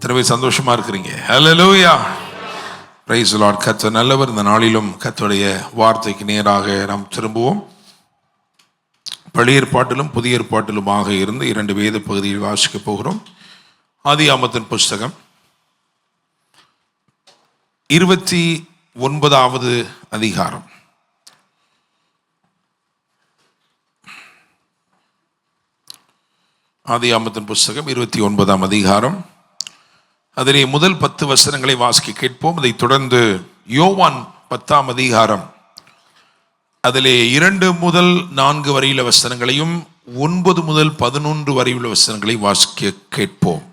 எத்தனை பேர் சந்தோஷமா இருக்கிறீங்க? ஹல்லேலூயா, பிரைஸ் தி லார்ட். கர்த்தர் நல்லவர். இந்த நாளிலும் கர்த்தருடைய வார்த்தைக்கு நேராக நாம் திரும்புவோம். பழைய ஏற்பாட்டிலும் புதிய ஏற்பாட்டிலுமாக இருந்து 2 வேத பகுதியில் வாசிக்க போகிறோம். ஆதியாகமத்தின் புஸ்தகம் 29வது அதிகாரம். ஆதியாகமத்தின் புஸ்தகம் 29ஆம் அதிகாரம். அதிலே முதல் 10 வசனங்களை வாசிக்க கேட்போம். அதை தொடர்ந்து யோவான் 10ஆம் அதிகாரம், அதிலே 2 முதல் 4 வரையுள்ள வசனங்களையும் 9 முதல் 11 வரையுள்ள வசனங்களை வாசிக்க கேட்போம்.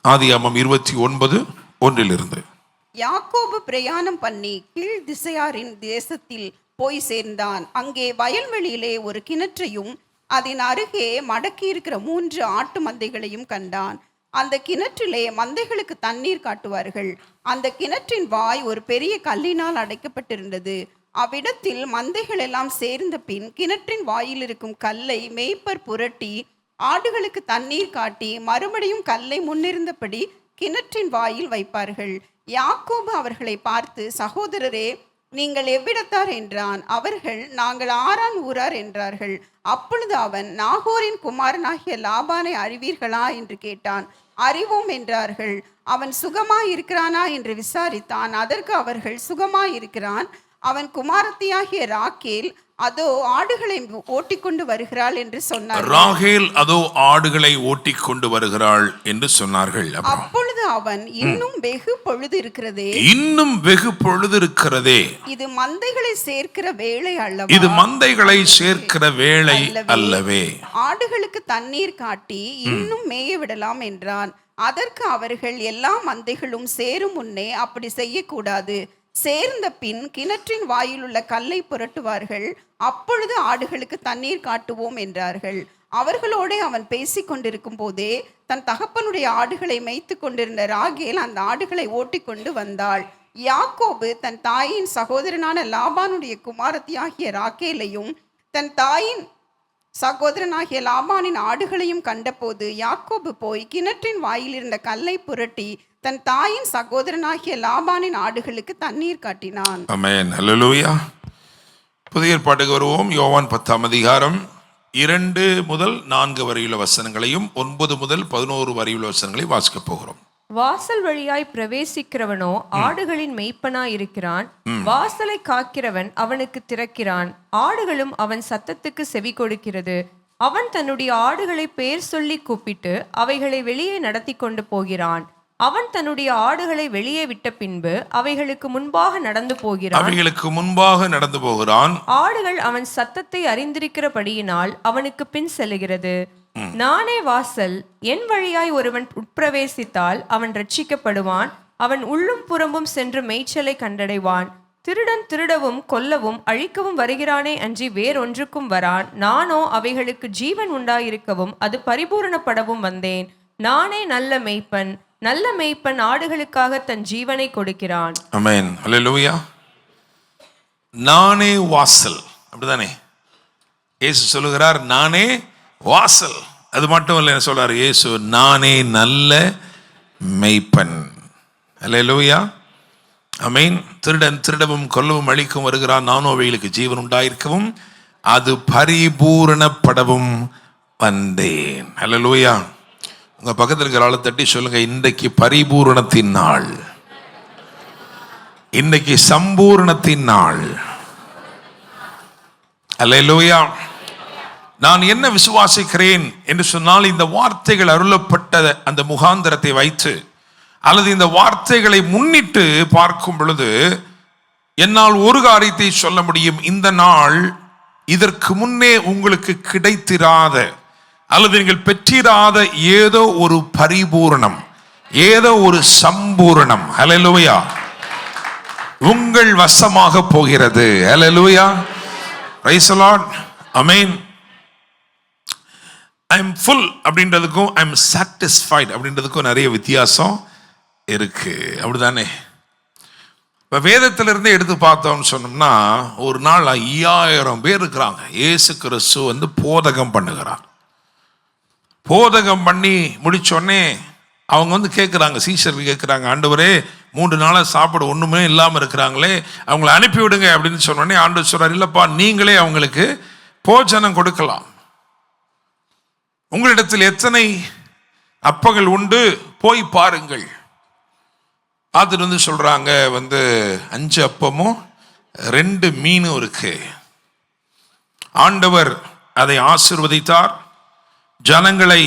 ஆதியாகமம் 29:1. யாக்கோபு பிரயாணம் பண்ணி கீழ் திசையாரின் தேசத்தில் போய் சேர்ந்தான். அங்கே வயல்வெளியிலே ஒரு கிணற்றையும் அதன் அருகே மடக்கி இருக்கிற 3 ஆட்டு மந்தைகளையும் கண்டான். அந்த கிணற்றிலே மந்தைகளுக்கு தண்ணீர் காட்டுவார்கள். அந்த கிணற்றின் வாய் ஒரு பெரிய கல்லினால் அடைக்கப்பட்டிருந்தது. அவ்விடத்தில் மந்தைகள் எல்லாம் சேர்ந்த பின் கிணற்றின் வாயில் இருக்கும் கல்லை மேய்ப்பர் புரட்டி ஆடுகளுக்கு தண்ணீர் காட்டி மறுபடியும் கல்லை முன்னிருந்தபடி கிணற்றின் வாயில் வைப்பார்கள். யாக்கோபு அவர்களை பார்த்து, சகோதரரே, நீங்கள் எவ்விடத்தார் என்றான். அவர்கள், நாங்கள் ஆரான் ஊரார் என்றார்கள். அப்பொழுது அவன், நாகோரின் குமாரனாகிய லாபானை அறிவீர்களா என்று கேட்டான். அறிவோம் என்றார்கள். அவன் சுகமாயிருக்கிறானா என்று விசாரித்தான். அதற்கு அவர்கள், சுகமாயிருக்கிறான். அவன் குமாரத்தியாகிய ராகேல் அதோ ஆடுகளை ஓட்டிக்கொண்டு வருகிறாள் என்று சொன்னார். ராகேல் அதோ ஆடுகளை ஓட்டிக்கொண்டு வருகிறாள் என்று சொன்னார்கள். அப்பொழுது அவன், இன்னும் வெகு பொழுது இருக்கிறதே, இன்னும் வெகு பொழுது இருக்கிறதே, இது மந்தைகளை சேர்க்கிற வேளை அல்லவா, இது மந்தைகளை சேர்க்கிற வேளை அல்லவே, ஆடுகளுக்கு தண்ணீர் காட்டி இன்னும் மேய விடலாம் என்றான். அதற்கு அவர்கள், எல்லா மந்தைகளும் சேரும் முன்னே அப்படி செய்யக்கூடாது. சேர்ந்த பின் கிணற்றின் வாயில் உள்ள கல்லை புரட்டுவார்கள். அப்பொழுது ஆடுகளுக்கு தண்ணீர் காட்டுவோம் என்றார்கள். அவர்களோட அவன் பேசிக் கொண்டிருக்கும் போதே தன் தகப்பனுடைய ஆடுகளை மேய்த்து கொண்டிருந்த ராகேல் அந்த ஆடுகளை ஓட்டிக்கொண்டு வந்தாள். யாக்கோபு தன் தாயின் சகோதரனான லாபானுடைய குமாரத்தியாகிய ராகேலையும் தன் தாயின் சகோதரனாகிய லாபானின் ஆடுகளையும் கண்டபோது யாக்கோபு போய் கிணற்றின் வாயில் இருந்த கல்லை புரட்டி தன் தாயின் சகோதரனாகிய லாபானின் ஆடுகளுக்கு தண்ணீர் காட்டினான். ஆமென், ஹல்லேலூயா. புதிய ஏற்பாட்டுக்கு வருவோம். யோவான் 10ஆம் அதிகாரம் 2 முதல் 4 வரையுள்ள வசனங்களையும் 9 முதல் 11 வரையுள்ள வசனங்களை வாசிக்க போகிறோம். வாசல் வழியாய் பிரவேசிக்கிறவனோ ஆடுகளின் மேய்ப்பனாய் இருக்கிறான். வாசலை காக்கிறவன் அவனுக்கு திறக்கிறான். ஆடுகளும் அவன் சத்தத்துக்கு செவி கொடுக்கிறது. அவன் தன்னுடைய ஆடுகளை பெயர் சொல்லி கூப்பிட்டு அவைகளை வெளியே நடத்தி கொண்டு போகிறான். அவன் தன்னுடைய ஆடுகளை வெளியே விட்ட பின்பு அவைகளுக்கு முன்பாக நடந்து போகிறான். ஆடுகள் அவன் சத்தத்தை அறிந்திருக்கிறபடியினால் அவனுக்கு பின் செல்லுகிறது. நானே வாசல். என் வழியாய் ஒருவன் உட்பிரவேசித்தால் அவன் ரட்சிக்கப்படுவான். அவன் உள்ளும் புறம்பும் சென்று மேய்ச்சலை கண்டடைவான். திருடன் திருடவும் கொல்லவும் அழிக்கவும் வருகிறானே அன்றி வேறொன்றுக்கும் வரான். நானோ அவைகளுக்கு ஜீவன் உண்டாயிருக்கவும் அது பரிபூரணப்படவும் வந்தேன். நானே நல்ல மேய்ப்பன். நல்ல மேய்ப்பன் ஆடுகளுக்காக தன் ஜீவனை கொடுக்கிறான். ஆமென், ஹல்லேலூயா. நானே வாசல், அப்படிதானே? இயேசு சொல்லுகிறார், நானே வாசல். அது மட்டும் இல்லை, என்ன சொல்றாரு இயேசு? நானே நல்ல மேய்ப்பன். ஹல்லேலூயா, ஆமென். திருடன் திருடவும் கொல்லவும் அழிக்கவும் வருகிறான். நானோ அவைகளுக்கு ஜீவன் உண்டாயிருக்கவும் அது பரிபூரணப்படவும் வந்தேன். ஹல்லேலூயா. உங்க பக்கத்தில் இருக்கிற ஆளை தட்டி சொல்லுங்க, இன்றைக்கு பரிபூரணத்தின் நாள், இன்னைக்கு சம்பூரணத்தின் நாள். அல்லேலூயா. நான் என்ன விசுவாசிக்கிறேன் என்று சொன்னால், இந்த வார்த்தைகள் அருளப்பட்ட அந்த முகாந்திரத்தை வைத்து அல்லது இந்த வார்த்தைகளை முன்னிட்டு பார்க்கும் பொழுது என்னால் ஒரு காரியத்தை சொல்ல முடியும். இந்த நாள் இதற்கு முன்னே உங்களுக்கு கிடைத்திராத அல்லது நீங்கள் பெற்றிராத ஏதோ ஒரு பரிபூரணம், ஏதோ ஒரு சம்பூரணம், ஹல்லேலூயா, உங்கள் வசமாக போகிறது. Hallelujah, praise the Lord, amen. I am full அப்படின்றதுக்கும் ஐ அம் சாட்டிஸ்ஃபைட் அப்படின்றதுக்கும் நிறைய வித்தியாசம் இருக்கு, அப்படிதானே? இப்போ வேதத்திலிருந்து எடுத்து பார்த்தோம்னு சொன்னோம்னா, ஒரு நாள் 5000 பேர் இருக்கிறாங்க. இயேசு கிறிஸ்து போதகம் பண்ணுகிறார். போதகம் பண்ணி முடிச்சோடனே அவங்க வந்து கேட்குறாங்க, சீஷர்கள் கேட்குறாங்க, ஆண்டவரே 3 நாளாக சாப்பாடு ஒன்றுமே இல்லாமல் இருக்கிறாங்களே, அவங்கள அனுப்பி விடுங்க அப்படின்னு சொன்னோடனே ஆண்டவர் சொல்றார், இல்லைப்பா, நீங்களே அவங்களுக்கு போஜனம் கொடுக்கலாம். உங்களிடத்தில் எத்தனை அப்பங்கள் உண்டு, போய் பாருங்கள். பார்த்துட்டு வந்து சொல்றாங்க, 5 அப்பமும் 2 மீனும் இருக்கு. ஆண்டவர் அதை ஆசீர்வதித்தார், ஜனங்களை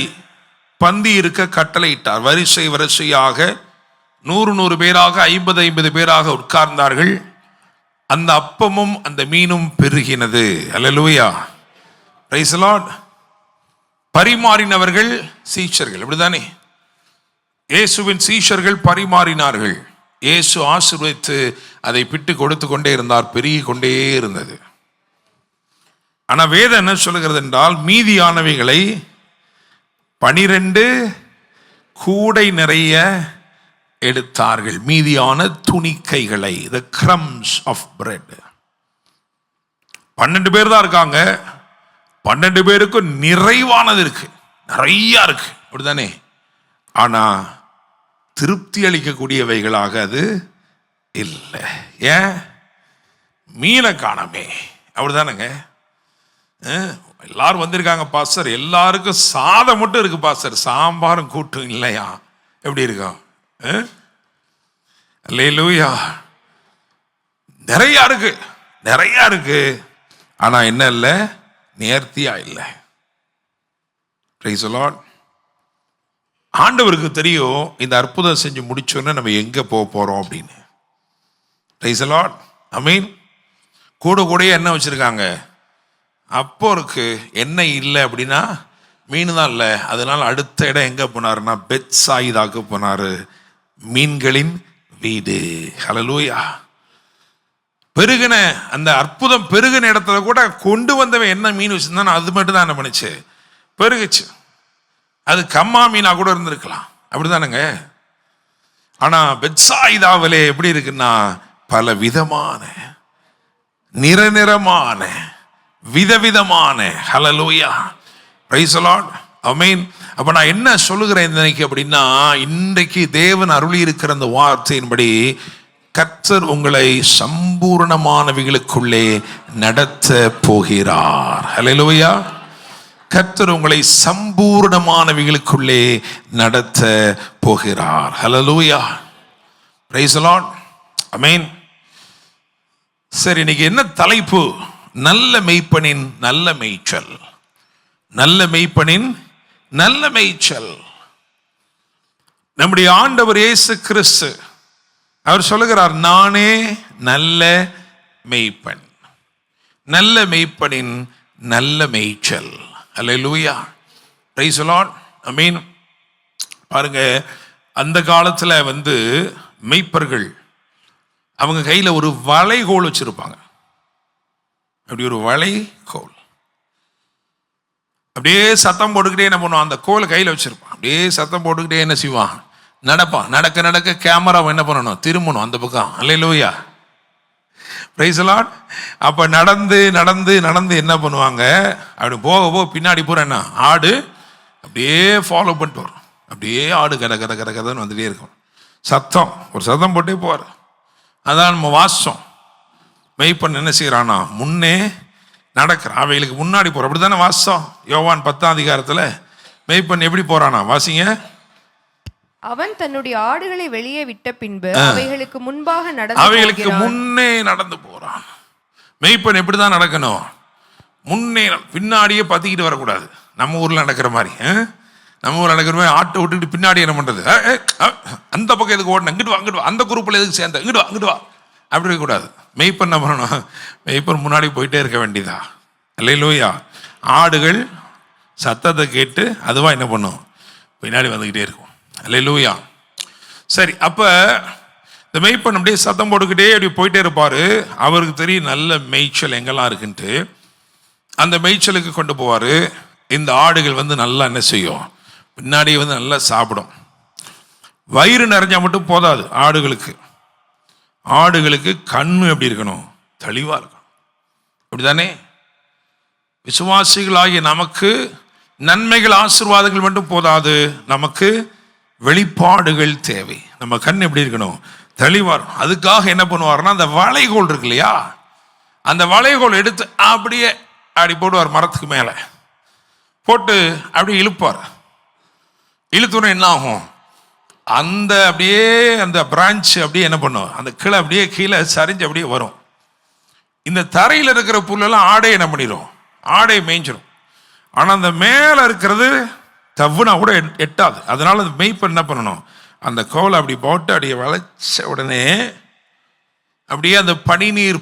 பந்தி இருக்க கட்டளையிட்டார். வரிசையாக 100 பேராக, 50 பேராக உட்கார்ந்தார்கள். அந்த அப்பமும் அந்த மீனும் பெருகினது. அல்லேலூயா, பிரைஸ் தி லார்ட். பரிமாறினவர்கள் சீஷர்கள், அப்படிதானே? இயேசுவின் சீஷர்கள் பரிமாறினார்கள். இயேசு ஆசீர்வதித்து அதை பிட்டு கொடுத்து கொண்டே இருந்தார், பெருகி கொண்டே இருந்தது. ஆனா வேதம் என்ன சொல்லுகிறது என்றால், மீதியானவைகளை 12 கூடை நிறைய எடுத்தார்கள். மீதியான துணிக்கைகளை, the crumbs of bread. 12 பேர் தான் இருக்காங்க. 12 பேருக்கு நிறைவானது இருக்கு, நிறைய இருக்கு, அப்படிதானே? ஆனா திருப்தி அளிக்கக்கூடியவைகளாக அது இல்லை. ஏன்? மீனை காணாமே, அப்படிதானங்க? எல்லாரும் வந்திருக்காங்க பாஸ்டர், எல்லாருக்கும் சாதம் மட்டும் இருக்கு பாஸ்டர், சாம்பாரும் கூட்டும் இல்லையா? எப்படி இருக்கும்? அல்லேலூயா. நிறைய இருக்கு, ஆனா என்ன இல்லை? நேர்த்தியா இல்லை. Price the Lord. ஆண்டவருக்கு தெரியும் இந்த அற்புதம் செஞ்சு முடிச்சோன்னா நம்ம எங்க போறோம் அப்படின்னு. Praise the Lord. ஆமென். கூட என்ன வச்சிருக்காங்க? அப்போ இருக்கு, எண்ணெய் இல்லை அப்படின்னா மீன் தான் இல்லை. அதனால அடுத்த இடம் எங்க போனாருன்னா பெத்சாயிதாக்கு போனாரு, மீன்களின் வீடு. ஹல்லேலூயா. பெருகின அந்த அற்புதம் பெருகின இடத்துல கூட கொண்டு வந்தவன் என்ன மீன் வச்சிருந்தான், அது மட்டும் தான் என்ன பண்ணுச்சு? பெருகுச்சு. அது கம்மா மீனா கூட இருந்திருக்கலாம், அப்படிதானுங்க? ஆனா பெத்சாயிதாவிலே எப்படி இருக்குன்னா, பல விதமான, நிறநிறமான, விதவிதமான, ஹல்லேலூயா, பிரைஸ் தி லார்ட், ஆமென். அப்ப நான் என்ன சொல்லுகிறேன் இன்னைக்கு அப்படின்னா, இன்றைக்கு தேவன் அருளி இருக்கிற அந்த வார்த்தையின்படி கர்த்தர் உங்களை சம்பூர்ணமானவைகளுக்குள்ளே நடத்த போகிறார். ஹல்லேலூயா. கர்த்தர் உங்களை சம்பூர்ணமானவைகளுக்குள்ளே நடத்த போகிறார். ஹல்லேலூயா, பிரைஸ் தி லார்ட், ஆமென். சரி, இன்னைக்கு என்ன தலைப்பு? நல்ல மெய்ப்பனின் நல்ல மேய்ச்சல். நல்ல மெய்ப்பனின் நல்ல மேய்ச்சல். நம்முடைய ஆண்டவர் இயேசு கிறிஸ்து அவர் சொல்லுகிறார், நானே நல்ல மெய்ப்பன். நல்ல மெய்ப்பனின் நல்ல மேய்ச்சல். அல்லேலூயா, பிரைஸ் தி லார்ட், ஆமென். பாருங்க, அந்த காலத்துல மெய்ப்பர்கள் அவங்க கையில ஒரு வளைகோல் வச்சிருப்பாங்க. அப்படி ஒரு வளைகோல், அப்படியே சத்தம் போட்டுக்கிட்டே என்ன பண்ணுவான்? அந்த கோலை கையில் வச்சிருப்பான். அப்படியே சத்தம் போட்டுக்கிட்டே என்ன செய்வான்? நடப்பான். நடக்க கேமராவை என்ன பண்ணணும்? திரும்பணும் அந்த பக்கம். அல்லேலூயா, பிரைஸ் தி லார்ட். அப்ப நடந்து என்ன பண்ணுவாங்க? அப்படி போக பின்னாடி பூரா என்ன ஆடு அப்படியே ஃபாலோ பண்ணிட்டு வரும். அப்படியே ஆடு கதன்னு வந்துட்டே இருக்கும். ஒரு சத்தம் போட்டே போவார். அதான் நம்ம வாசம். மெய்ப்பன் என்ன செய்யறானா? முன்னே நடக்கிறான், அவைகளுக்கு முன்னாடி போற. அப்படித்தானே வாசம். யோவான் 10ஆம் அதிகாரத்துல மெய்ப்பன் எப்படி போறானா? வாசிங்க. அவன் தன்னுடைய ஆடுகளை வெளியே விட்ட பின்பு அவைகளுக்கு முன்னே நடந்து போறான். மெய்ப்பன் எப்படிதான் நடக்கணும்? முன்னே, பின்னாடியே பத்திக்கிட்டு வரக்கூடாது. நம்ம ஊர்ல நடக்கிற மாதிரி ஆட்டை விட்டுக்கிட்டு பின்னாடி என்ன பண்றது? அந்த பக்கம் எதுக்கு ஓடணும்? இங்கிட்டு வா, அந்த குரூப்ல எதுக்கு சேர்ந்த? இங்கிட்டு வா, அப்படி இருக்கக்கூடாது. மெய்ப்பன் என்ன பண்ணணும்? மெய்ப்பன் முன்னாடி போயிட்டே இருக்க வேண்டியதா. அல்லேலூயா. ஆடுகள் சத்தத்தை கேட்டு அதுவா என்ன பண்ணும்? பின்னாடி வந்துக்கிட்டே இருக்கும். அல்லேலூயா. சரி, அப்ப இந்த மெய்ப்பன் அப்படியே சத்தம் போட்டுக்கிட்டே அப்படி போயிட்டே இருப்பாரு. அவருக்கு தெரியும் நல்ல மேய்ச்சல் எங்கெல்லாம் இருக்குன்ட்டு. அந்த மேய்ச்சலுக்கு கொண்டு போவாரு. இந்த ஆடுகள் நல்லா என்ன செய்யும்? பின்னாடி நல்லா சாப்பிடும். வயிறு நிறைஞ்சா மட்டும் போதாது. ஆடுகளுக்கு கண்ணு எப்படி இருக்கணும்? தெளிவா இருக்கணும். அப்படிதானே? விசுவாசிகளாகிய நமக்கு நன்மைகள் ஆசீர்வாதங்கள் மட்டும் போதாது, நமக்கு வெளிப்பாடுகள் தேவை. நம்ம கண் எப்படி இருக்கணும்? தெளிவார். அதுக்காக என்ன பண்ணுவார்னா, அந்த வளைகோல் இருக்கு இல்லையா, அந்த வளைகோல் எடுத்து அப்படியே அப்படி போடுவார், மரத்துக்கு மேலே போட்டு அப்படியே இழுப்பார். இழுத்துன என்ன ஆகும்? அந்த அப்படியே அந்த பிரான்ச் அப்படியே என்ன பண்ணும், அந்த கிளை அப்படியே கீழே சரிஞ்சு அப்படியே வரும். இந்த தரையில் இருக்கிற புல்லெல்லாம் ஆடை என்ன பண்ணிடும்? ஆடை மேய்ஞ்சிடும். ஆனால் அந்த மேலே இருக்கிறது தவ்வுனா கூட எட்டாது. அதனால அந்த மெய்ப்பன் என்ன பண்ணணும், அந்த கோலை அப்படி போட்டு அப்படியே வளைச்ச உடனே அப்படியே அந்த பனிநீர்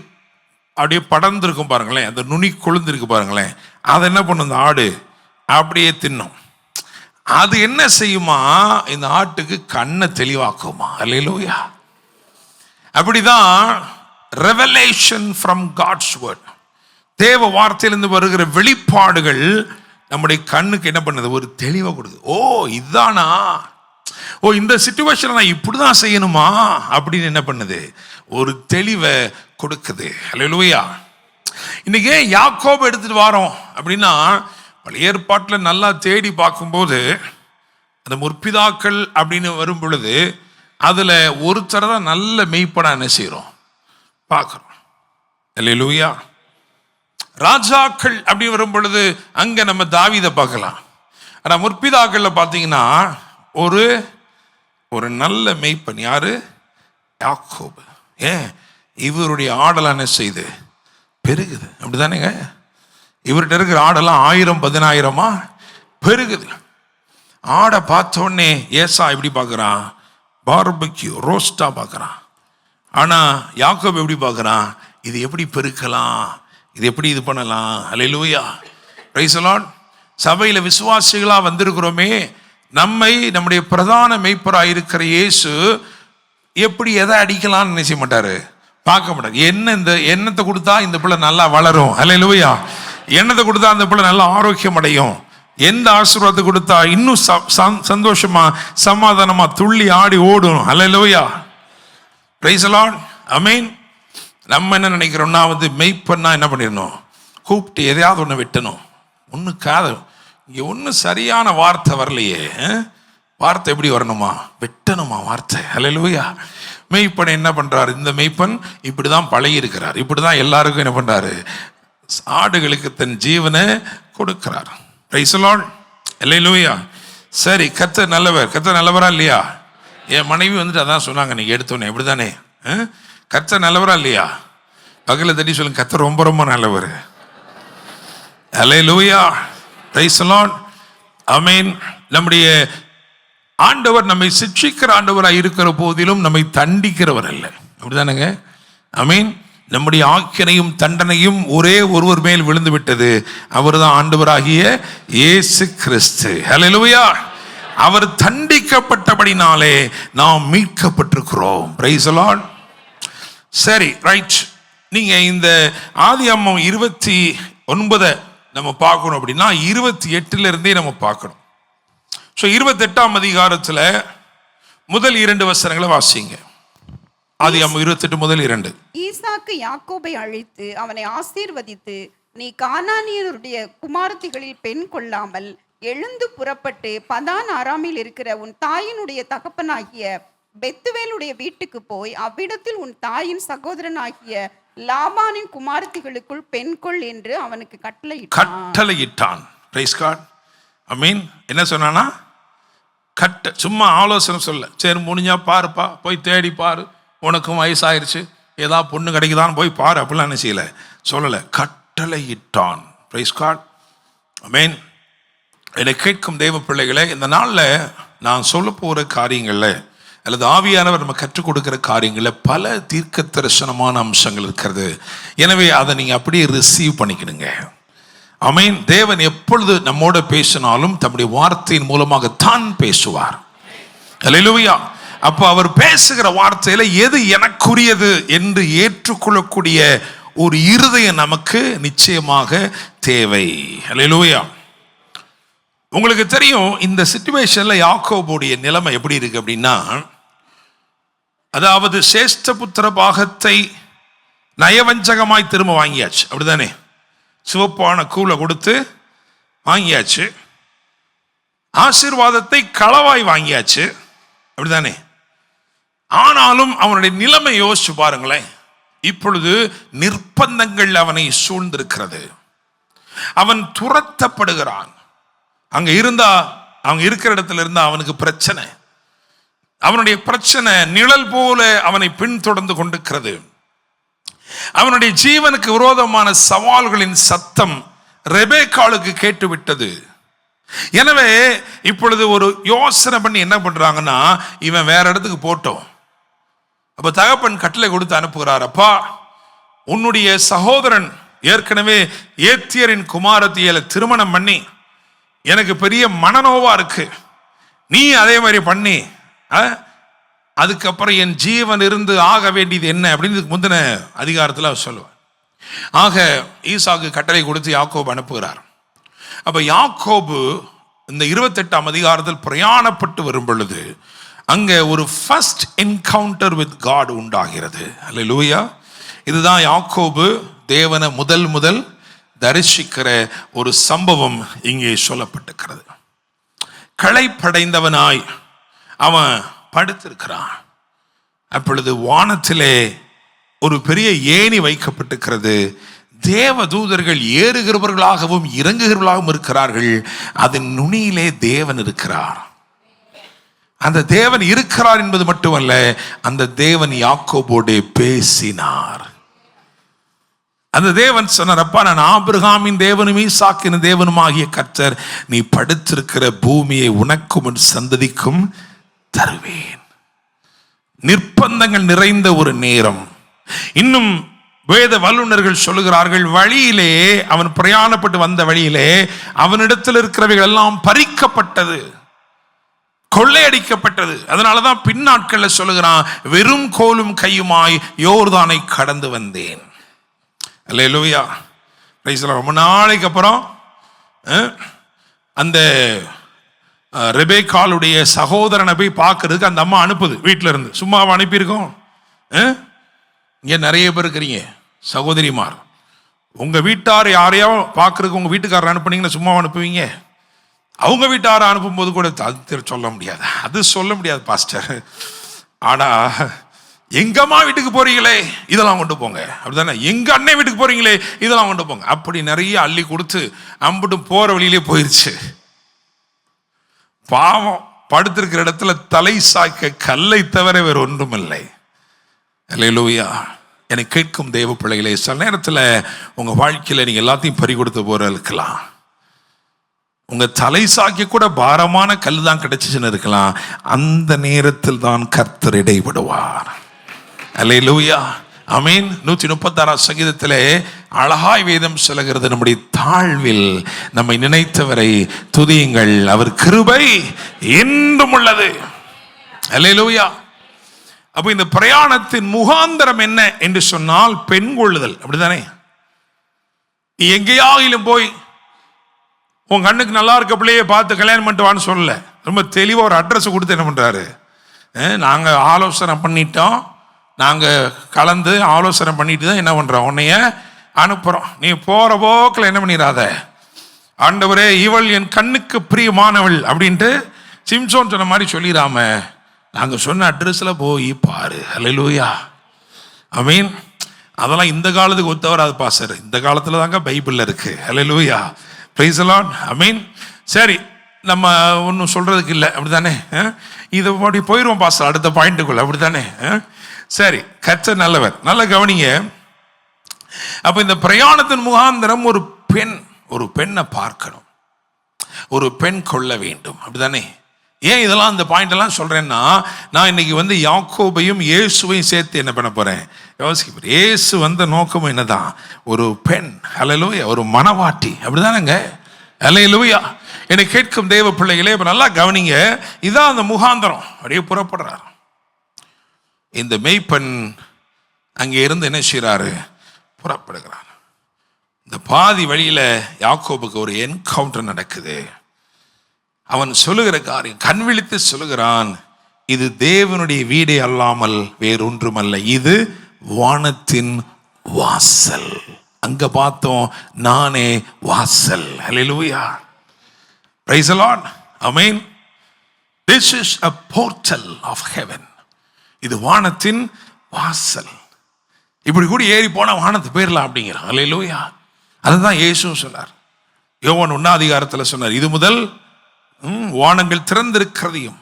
அப்படியே படர்ந்துருக்கும் பாருங்களேன், அந்த நுனி கொழுந்துருக்கு பாருங்களேன், அதை என்ன பண்ணும் இந்த ஆடு அப்படியே தின்னும். அது என்ன செய்யுமா, இந்த ஆட்டுக்கு கண்ணை தெளிவாக்குமா. அல்லேலூயா. அப்படிதான் ரெவலேஷன் ஃப்ரம் காட்ஸ் வேர்ட், தேவ வார்த்தையிலிருந்து வருகிற வெளிப்பாடுகள் நம்முடைய கண்ணுக்கு என்ன பண்ணுது, ஒரு தெளிவை கொடுக்குது. ஓ இதுதானா, ஓ இந்த சிச்சுவேஷன் நான் இப்படிதான் செய்யணுமா அப்படின்னு என்ன பண்ணுது, ஒரு தெளிவை கொடுக்குது. அல்லேலூயா. இன்னைக்கு யாக்கோபு எடுத்துட்டு வரோம் அப்படின்னா, பழைய ஏற்பாட்டில் நல்லா தேடி பார்க்கும்போது அந்த முற்பிதாக்கள் அப்படின்னு வரும் பொழுது அதில் ஒருத்தர் தான் நல்ல மெய்ப்பனா என்ன செய்கிறோம், பார்க்குறோம். அல்லேலூயா. ராஜாக்கள் அப்படி வரும் பொழுது அங்கே நம்ம தாவீதை பார்க்கலாம். ஆனால் முற்பிதாக்களில் பார்த்தீங்கன்னா ஒரு ஒரு நல்ல மெய்ப்பன் யாரு, யாக்கோபு. ஏன், இவருடைய ஆடலாம் என்ன செய்து பெருகுது. அப்படிதானேங்க, இவர்கிட்ட இருக்கிற ஆடெல்லாம் 1000-10000 பெருகுது. ஆடை பார்த்தோடனே ஏசா எப்படி பார்க்குறான், பார்பக்யூ ரோஸ்டா பார்க்குறான். ஆனால் யாக்கோபு எப்படி பார்க்குறான், இது எப்படி பெருக்கலாம், இது எப்படி இது பண்ணலாம். அல்லேலூயா. Praise the Lord. சபையில் விசுவாசிகளாக வந்திருக்கிறோமே, நம்மை நம்முடைய பிரதான மெய்ப்பராக இருக்கிற இயேசு எப்படி எதை அடிக்கலாம்னு நினைச்ச மாட்டாரு, பார்க்க மாட்டார். இந்த எண்ணத்தை கொடுத்தா இந்த பிள்ளை நல்லா வளரும். அல்லேலூயா. எண்ணத்தை கொடுத்தா அந்த பிள்ளை நல்லா ஆரோக்கியம் அடையும். எந்த ஆசீர்வாதத்தை கொடுத்தா இன்னும் சந்தோஷமா சமாதானமா துள்ளி ஆடி ஓடும். Alleluia. Praise the Lord. Amen. நம்ம என்ன நினைக்கிறோம்னா, மெய்ப்பன்னா என்ன பண்ணிடணும், கூப்பிட்டு எதையாவது ஒன்று வெட்டணும். ஒன்று காது இங்கே ஒன்றும் சரியான வார்த்தை வரலையே, வார்த்தை எப்படி வரணுமா, வெட்டணுமா வார்த்தை. அல்லேலூயா. மெய்ப்பனை என்ன பண்றாரு, இந்த மெய்ப்பன் இப்படி தான் பழகி இருக்கிறார், இப்படி தான் எல்லாருக்கும் என்ன பண்றாரு, ஆடுகளுக்கு தன் ஜீவனை கொடுக்கிறார். Praise the Lord. அல்லேலூயா. சரி, கர்த்தர் நல்லவர். கர்த்தர் நல்லவரா இல்லையா? என் மனைவி அதான் சொன்னாங்க நீங்க எடுத்தோன்னே, எப்படி தானே, கர்த்தர் நல்லவரா இல்லையா? பகல தட்டி சொல்லுங்க, கர்த்தர் ரொம்ப ரொம்ப நல்லவர். Alleluia. Praise the Lord. Amen. நம்முடைய ஆண்டவர் நம்மை சிட்சிக்கிற ஆண்டவராக இருக்கிற போதிலும் நம்மை தண்டிக்கிறவர் அல்ல. அப்படிதானங்க? ஆமென். நம்முடைய ஆக்கினையும் தண்டனையும் ஒரே ஒருவர் மேல் விழுந்து விட்டது. அவர் தான் ஆண்டவராகிய இயேசு கிறிஸ்து. அல்லேலூயா. அவர் தண்டிக்கப்பட்டபடினாலே நாம் மீட்கப்பட்டிருக்கிறோம். Praise the Lord. சரி, ரைட். நீங்க இந்த ஆதியாகமம் 29 நம்ம பார்க்கணும் அப்படின்னா 28 இருந்தே நம்ம பார்க்கணும். 28ஆம் அதிகாரத்தில் முதல் 2 வசனங்களை வாசிங்க. ஆதியாகமம் 28 முதல் 2. ஈசாக்கு யாக்கோபை அழைத்து அவனை ஆசீர்வதித்து, நீ கானானியருடைய குமாரத்திகளில் பெண் கொள்ளாமல் எழுந்து புறப்பட்டு பதான் ஆராமில் இருக்கிற உன் தாயினுடைய தகப்பனாகிய பெத்துவேலுடைய வீட்டுக்கு போய் அவ்விடத்தில் உன் தாயின் சகோதரனாகிய லாபானின் குமாரத்திகளுக்குள் பெண் கொள் என்று அவனுக்கு கட்டளையிட்டான். Praise God. ஆமென். என்ன சொன்னானா, சும்மா ஆலோசனை சொல்ல, சரி முடிஞ்சா பாருப்பா, போய் தேடி பாரு, உனக்கும் வயசாயிருச்சு, ஏதாவது பொண்ணு கிடைக்குதான்னு போய் பாரு, அப்படிலாம் என்ன செய்யல, சொல்லலை, கட்டளையிட்டான். Praise God. ஆமென். என்னை கேட்கும் தெய்வ பிள்ளைகளை, இந்த நாளில் நான் சொல்ல போகிற காரியங்களில் அல்லது ஆவியானவர் நம்ம கற்றுக் கொடுக்கிற காரியங்களில் பல தீர்க்க தரிசனமான அம்சங்கள் இருக்கிறது. எனவே அதை நீங்கள் அப்படியே ரிசீவ் பண்ணிக்கணுங்க. ஆமென். தேவன் எப்பொழுது நம்மோட பேசினாலும் தம்முடைய வார்த்தையின் மூலமாகத்தான் பேசுவார். அல்லேலூயா. அப்போ அவர் பேசுகிற வார்த்தையில எது எனக்குரியது என்று ஏற்றுக்கொள்ளக்கூடிய ஒரு இருதயம் நமக்கு நிச்சயமாக தேவை. அல்லேலூயா. உங்களுக்கு தெரியும், இந்த சிச்சுவேஷன்ல யாக்கோபுடைய நிலைமை எப்படி இருக்கு அப்படின்னா, அதாவது சேஷ்டபுத்திர பாகத்தை நயவஞ்சகமாய் திரும்ப வாங்கியாச்சு. அப்படிதானே? சிவப்பான கூலை கொடுத்து வாங்கியாச்சு. ஆசீர்வாதத்தை களவாய் வாங்கியாச்சு. அப்படிதானே? ஆனாலும் அவனுடைய நிலைமை யோசிச்சு பாருங்களேன். இப்பொழுது நிர்பந்தங்கள் அவனை சூழ்ந்திருக்கிறது. அவன் துரத்தப்படுகிறான். அங்க இருந்தா, அவங்க இருக்கிற இடத்துல இருந்தா அவனுக்கு பிரச்சனை. அவனுடைய பிரச்சனை நிழல் போல அவனை பின்தொடர்ந்து கொண்டிருக்கிறது. அவனுடைய ஜீவனுக்கு விரோதமான சவால்களின் சத்தம் ரெபேக்காளுக்கு கேட்டுவிட்டது. எனவே இப்பொழுது ஒரு யோசனை பண்ணி என்ன பண்றாங்கன்னா, இவன் வேற இடத்துக்கு போட்டோம். அப்ப தகப்பன் கட்டளை கொடுத்து அனுப்புகிறார். அப்பா, உன்னுடைய சகோதரன் ஏற்கனவே ஏத்தியரின் குமாரத்தியலை திருமணம் பண்ணி எனக்கு பெரிய மனநோவா இருக்கு. நீ அதே மாதிரி பண்ணி அதுக்கப்புறம் என் ஜீவன் இருந்து ஆக வேண்டியது என்ன அப்படின்னு முந்தின அதிகாரத்தில் அவர் சொல்லுவார். ஆக ஈசாக்கு கட்டளை கொடுத்து யாக்கோபு அனுப்புகிறார். அப்ப யாக்கோபு இந்த 28ஆம் அதிகாரத்தில் பிரயாணப்பட்டு வரும் பொழுது அங்க ஒரு ஃபர்ஸ்ட் என்கவுண்டர் வித் காட் உண்டாகிறது. அல்லேலூயா. இதுதான் யாக்கோபு தேவனை முதல் தரிசிக்கிற ஒரு சம்பவம் இங்கே சொல்லப்பட்டிருக்கிறது. களைப்படைந்தவனாய் அவன் படுத்திருக்கிறான். அப்பொழுது வானத்திலே ஒரு பெரிய ஏணி வைக்கப்பட்டிருக்கிறது. தேவ தூதர்கள் ஏறுகிறவர்களாகவும் இறங்குகிறவர்களாகவும் இருக்கிறார்கள். அதன் நுனியிலே தேவன் இருக்கிறார். அந்த தேவன் இருக்கிறார் என்பது மட்டுமல்ல, அந்த தேவன் யாக்கோபோடு பேசினார். அந்த தேவன் சொன்னார், அப்பா, நான் ஆபிரகாமின் தேவனும் ஈசாக்கின் தேவனும் ஆகிய கர்த்தர், நீ படுத்திருக்கிற பூமியை உனக்கும் உன் சந்ததிக்கும் தருவேன். நிர்பந்தங்கள் நிறைந்த ஒரு நேரம். இன்னும் வேத வல்லுநர்கள் சொல்லுகிறார்கள், வழியிலே அவன் பிரயாணப்பட்டு வந்த வழியிலே அவனிடத்தில் இருக்கிறவைகள் எல்லாம் பறிக்கப்பட்டது, கொள்ளையடிக்கப்பட்டது. அதனாலதான் பின்னாட்கள்ல சொல்லுகிறான், வெறும் கோலும் கையுமாய் யோர்தானை கடந்து வந்தேன். அல்லேலூயா. ரொம்ப நாளைக்கு அப்புறம் அந்த ரெபேக்காளுடைய சகோதரனை போய் பார்க்கறதுக்கு அந்த அம்மா அனுப்புது வீட்டில இருந்து. சும்மாவை அனுப்பியிருக்கோம். இங்கே நிறைய பேர் இருக்கிறீங்க சகோதரிமார். உங்க வீட்டார் யாரையோ பார்க்கறதுக்கு உங்க வீட்டுக்காரர் அனுப்புனீங்கன்னா சும்மாவை அனுப்புவீங்க? அவங்க வீட்டாரை அனுப்பும்போது கூட அது சொல்ல முடியாது, அது சொல்ல முடியாது பாஸ்டர். ஆனா எங்க அம்மா வீட்டுக்கு போறீங்களே இதெல்லாம் கொண்டு போங்க, அப்படிதானே? எங்க அண்ணன் வீட்டுக்கு போறீங்களே இதெல்லாம் கொண்டு போங்க, அப்படி நிறைய அள்ளி கொடுத்து அம்புட்டு போற வழியிலே போயிருச்சு. பாவம், படுத்திருக்கிற இடத்துல தலை சாய்க்க கல்லை தவிர வேறு ஒன்றும் இல்லை. அல்லேலூயா. என்னை கேட்கும் தேவ பிள்ளைகளே, சில நேரத்தில் உங்க வாழ்க்கையில நீங்க எல்லாத்தையும் பறி கொடுத்து போற இருக்கலாம். உங்க தலை சாக்கி கூட பாரமான கல் தான் கிடைச்சிச்சுன்னு இருக்கலாம். அந்த நேரத்தில் தான் கர்த்தர் இடைவிடுவார். அல்லேலூயா. ஆமென். 136 சங்கீதத்திலே அழகாய் வேதம் சொல்லுகிறது, நம்முடைய தாழ்வில் நம்மை நினைத்தவரை துதியுங்கள், அவர் கிருபை என்றும் உள்ளது. அல்லேலூயா. அப்போ இந்த பிரயாணத்தின் முகாந்தரம் என்ன என்று சொன்னால் பெண் கொள்ளுதல், அப்படிதானே? எங்கேயாகிலும் போய் உன் கண்ணுக்கு நல்லா இருக்க பிள்ளையே பார்த்து கல்யாணம் பண்ணிட்டு வான்னு சொல்லல. ரொம்ப தெளிவாக ஒரு அட்ரஸ் கொடுத்து என்ன பண்ணுறாரு, நாங்கள் ஆலோசனை பண்ணிட்டோம், நாங்கள் கலந்து ஆலோசனை பண்ணிட்டு தான் என்ன பண்ணுறோம், உன்னைய அனுப்புகிறோம். நீ போகிற போக்கில் என்ன பண்ணிடாத, ஆண்டவரே இவள் என் கண்ணுக்கு பிரியமானவள் அப்படின்ட்டு சிம்சோன் சொன்ன மாதிரி சொல்லிடாம நாங்கள் சொன்ன அட்ரஸில் போய் பாரு. அல்லேலூயா. ஆமென். அதெல்லாம் இந்த காலத்துக்கு ஒத்தவராது பாஸ்டர், இந்த காலத்தில் தாங்க பைபிளில் இருக்கு. Alleluia. Praise the Lord. Amen. சரி, நம்ம ஒன்றும் சொல்றதுக்கு இல்லை, அப்படித்தானே? இதை அப்படி போயிடுவோம் பாஸ்டர் அடுத்த பாயிண்ட்டுக்குள்ள, அப்படித்தானே? சரி, கர்த்தர் நல்லவர். நல்ல கவனிங்க. அப்போ இந்த பிரயாணத்தின் முகாந்திரம் ஒரு பெண்ணை பார்க்கணும், ஒரு பெண் கொள்ள வேண்டும், அப்படித்தானே? ஏன் இதெல்லாம் இந்த பாயிண்ட் எல்லாம் சொல்றேன்னா, நான் இன்னைக்கு யாக்கோபையும் இயேசுவையும் சேர்த்து என்ன பண்ண போறேன் யோசிக்க. இயேசு வந்த நோக்கமும் என்னதான், ஒரு பெண். அல்லேலூயா. ஒரு மனவாட்டி, அப்படிதானங்க? அல்லேலூயா. என்னை கேட்கும் தேவ பிள்ளைகளே, இப்ப நல்லா கவனிங்க. இதான் அந்த முகாந்தரம். அப்படியே புறப்படுறார் இந்த மெய்ப்பெண். அங்கே இருந்து என்ன செய்யறாரு, புறப்படுகிறார். இந்த பாதி வழியில யாக்கோபுக்கு ஒரு என்கவுண்டர் நடக்குது. அவன் சொல்லுகிற காரியம், கண் விழித்து சொல்லுகிறான், இது தேவனுடைய வீடே அல்லாமல் வேறொன்றும் அல்ல, இது வானத்தின் வாசல். அங்க பார்த்தோம், நானே வாசல். Alleluia. Praise the Lord. Amen. This is a portal of heaven. இது வானத்தின் வாசல். இப்படி கூட ஏறி போனா வானத்து போயிடலாம் அப்படிங்கிறான். அல்லேலூயா. அதுதான் இயேசு சொன்னார். யோவான் 1 சொன்னார், இது முதல் வானங்கள் திறந்திருக்கிறதையும்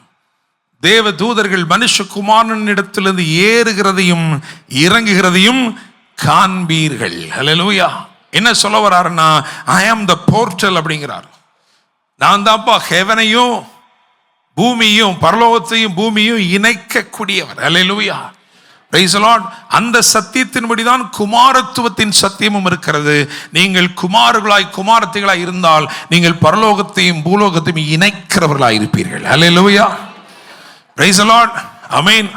தேவ தூதர்கள் மனுஷகுமாரனிடத்திலிருந்து ஏறுகிறதையும் இறங்குகிறதையும் காண்பீர்கள். அல்லேலூயா. என்ன சொல்ல வர்றாருன்னா, ஐ ஆம் த போர்ட்டல் அப்படிங்கிறார். நான் தான்ப்பா ஹெவனையும் பூமியும் பரலோகத்தையும் பூமியும் இணைக்கக்கூடியவர். அல்லேலூயா. Praise the Lord. அந்த சத்தியத்தின்படிதான் குமாரத்துவத்தின் சத்தியமும் இருக்கிறது. நீங்கள் குமாரர்களாய் குமாரத்திகளாய் இருந்தால் நீங்கள் பரலோகத்தையும் பூலோகத்தையும் இணைக்கிறவர்களாய் இருப்பீர்கள். Alleluia. Praise the Lord. Amen.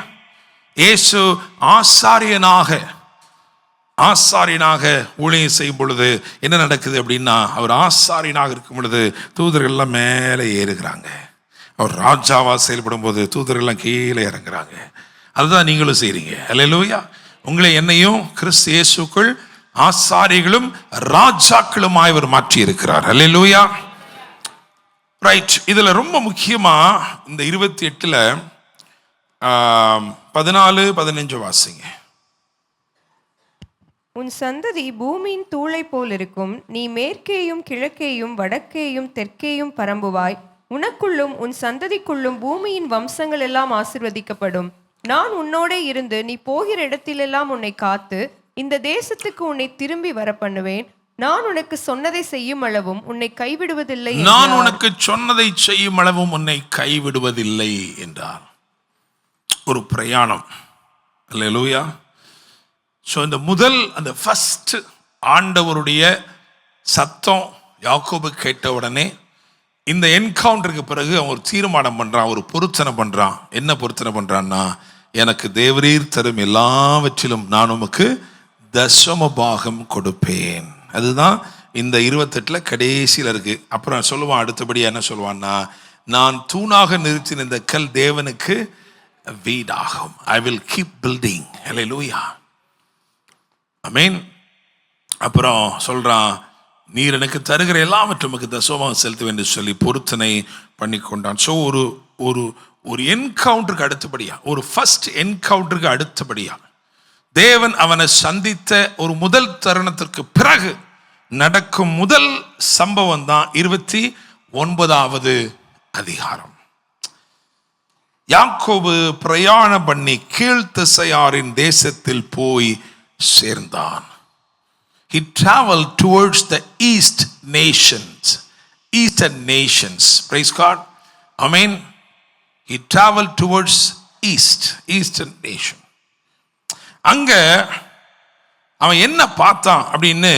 இயேசு ஆசாரியனாக ஊழியம் செய்யும் பொழுது என்ன நடக்குது அப்படின்னா, அவர் ஆசாரியனாக இருக்கும் பொழுது தூதர்கள் எல்லாம் மேலே ஏறுகிறாங்க. அவர் ராஜாவா செயல்படும் போது தூதர்கள் எல்லாம் கீழே இறங்குறாங்க. அதுதான் நீங்களும் செய்றீங்க. அல்லேலூயா. உங்களை என்னையும் கிறிஸ்து இயேசுக்குள் ஆசாரிகளும் ராஜாக்களுமாய் அவர் மாற்றி இருக்கிறார். அல்லேலூயா. ரைட். இதுல ரொம்ப முக்கியமா இந்த 28 14-15 வாசிங்க. உன் சந்ததி பூமியின் தூளை போல் இருக்கும். நீ மேற்கேயும் கிழக்கேயும் வடக்கேயும் தெற்கேயும் பரம்புவாய். உனக்குள்ளும் உன் சந்ததிக்குள்ளும் பூமியின் வம்சங்கள் எல்லாம் ஆசீர்வதிக்கப்படும். நான் உன்னோடே இருந்து நீ போகிற இடத்திலெல்லாம் உன்னை காத்து இந்த தேசத்துக்கு உன்னை திரும்பி வர பண்ணுவேன். நான் உனக்கு சொன்னதை செய்யும் அளவும் உன்னை கைவிடுவதில்லை. நான் உனக்கு சொன்னதை செய்யும் அளவும் உன்னை கைவிடுவதில்லை என்றார். ஒரு பிரயாணம். அல்லேலூயா. ஸோ இந்த அந்த ஃபர்ஸ்ட் ஆண்டவருடைய சத்தம் யாக்கோபு கேட்ட உடனே இந்த என்கவுண்டருக்கு பிறகு அவன் ஒரு தீர்மானம் பண்ணுறான், ஒரு பொருத்தனை பண்ணுறான். என்ன பொருத்தனை பண்ணுறான்னா, எனக்கு தேவரீர் தரும் எல்லாவற்றிலும் நான் உமக்கு தசம பாகம் கொடுப்பேன். அதுதான் இந்த 28 கடைசியில் இருக்கு. அப்புறம் சொல்லுவான், அடுத்தபடி என்ன சொல்லுவான்னா, நான் தூணாக நிறுத்தின இந்த கல் தேவனுக்கு வீடாகும். I will keep building. Alleluia. Amen. அப்புறம் சொல்றான், நீர் எனக்கு தருகிற எல்லாவற்றும் உமக்கு தசமபாகம் செலுத்துவேன் என்று சொல்லி பொருத்தனை பண்ணி கொண்டான். ஸோ ஒரு என்கவுண்டருக்கு அடுத்தபடியா, ஒரு ஃபர்ஸ்ட் என்கவுண்டருக்கு அடுத்தபடியா தேவன் அவனை சந்தித்த ஒரு முதல் தருணத்திற்கு பிறகு நடக்கும் முதல் சம்பவம் தான் 29வது அதிகாரம். யாக்கோபு பிரயாணம் பண்ணி கீழ்த்திசையாரின் தேசத்தில் போய் சேர்ந்தான். He traveled towards the eastern nations. Praise God. Amen. He traveled towards eastern nation. அங்க அவன் என்ன பார்த்தான் அப்படின்னு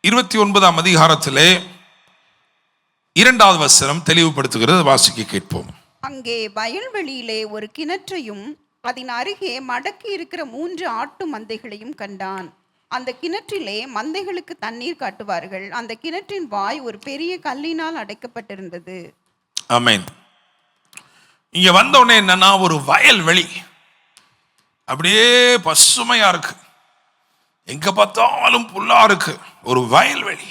29ஆம் அதிகாரத்திலே 2வது வசனம் தெளிவுபடுத்துகிறது. வாசிக்க கேட்போம். அங்கே வயல்வெளியிலே ஒரு கிணற்றையும் அதன் அருகே மடக்கி இருக்கிற 3 ஆட்டு மந்தைகளையும் கண்டான். அந்த கிணற்றிலே மந்தைகளுக்கு தண்ணீர் காட்டுவார்கள். அந்த கிணற்றின் வாய் ஒரு பெரிய கல்லினால் அடைக்கப்பட்டிருந்தது. ஆமென். இங்க வந்த உடனே என்னன்னா, ஒரு வயல்வெளி அப்படியே பசுமையா இருக்கு, எங்க பார்த்தாலும் புல்லா இருக்கு. ஒரு வயல்வெளி.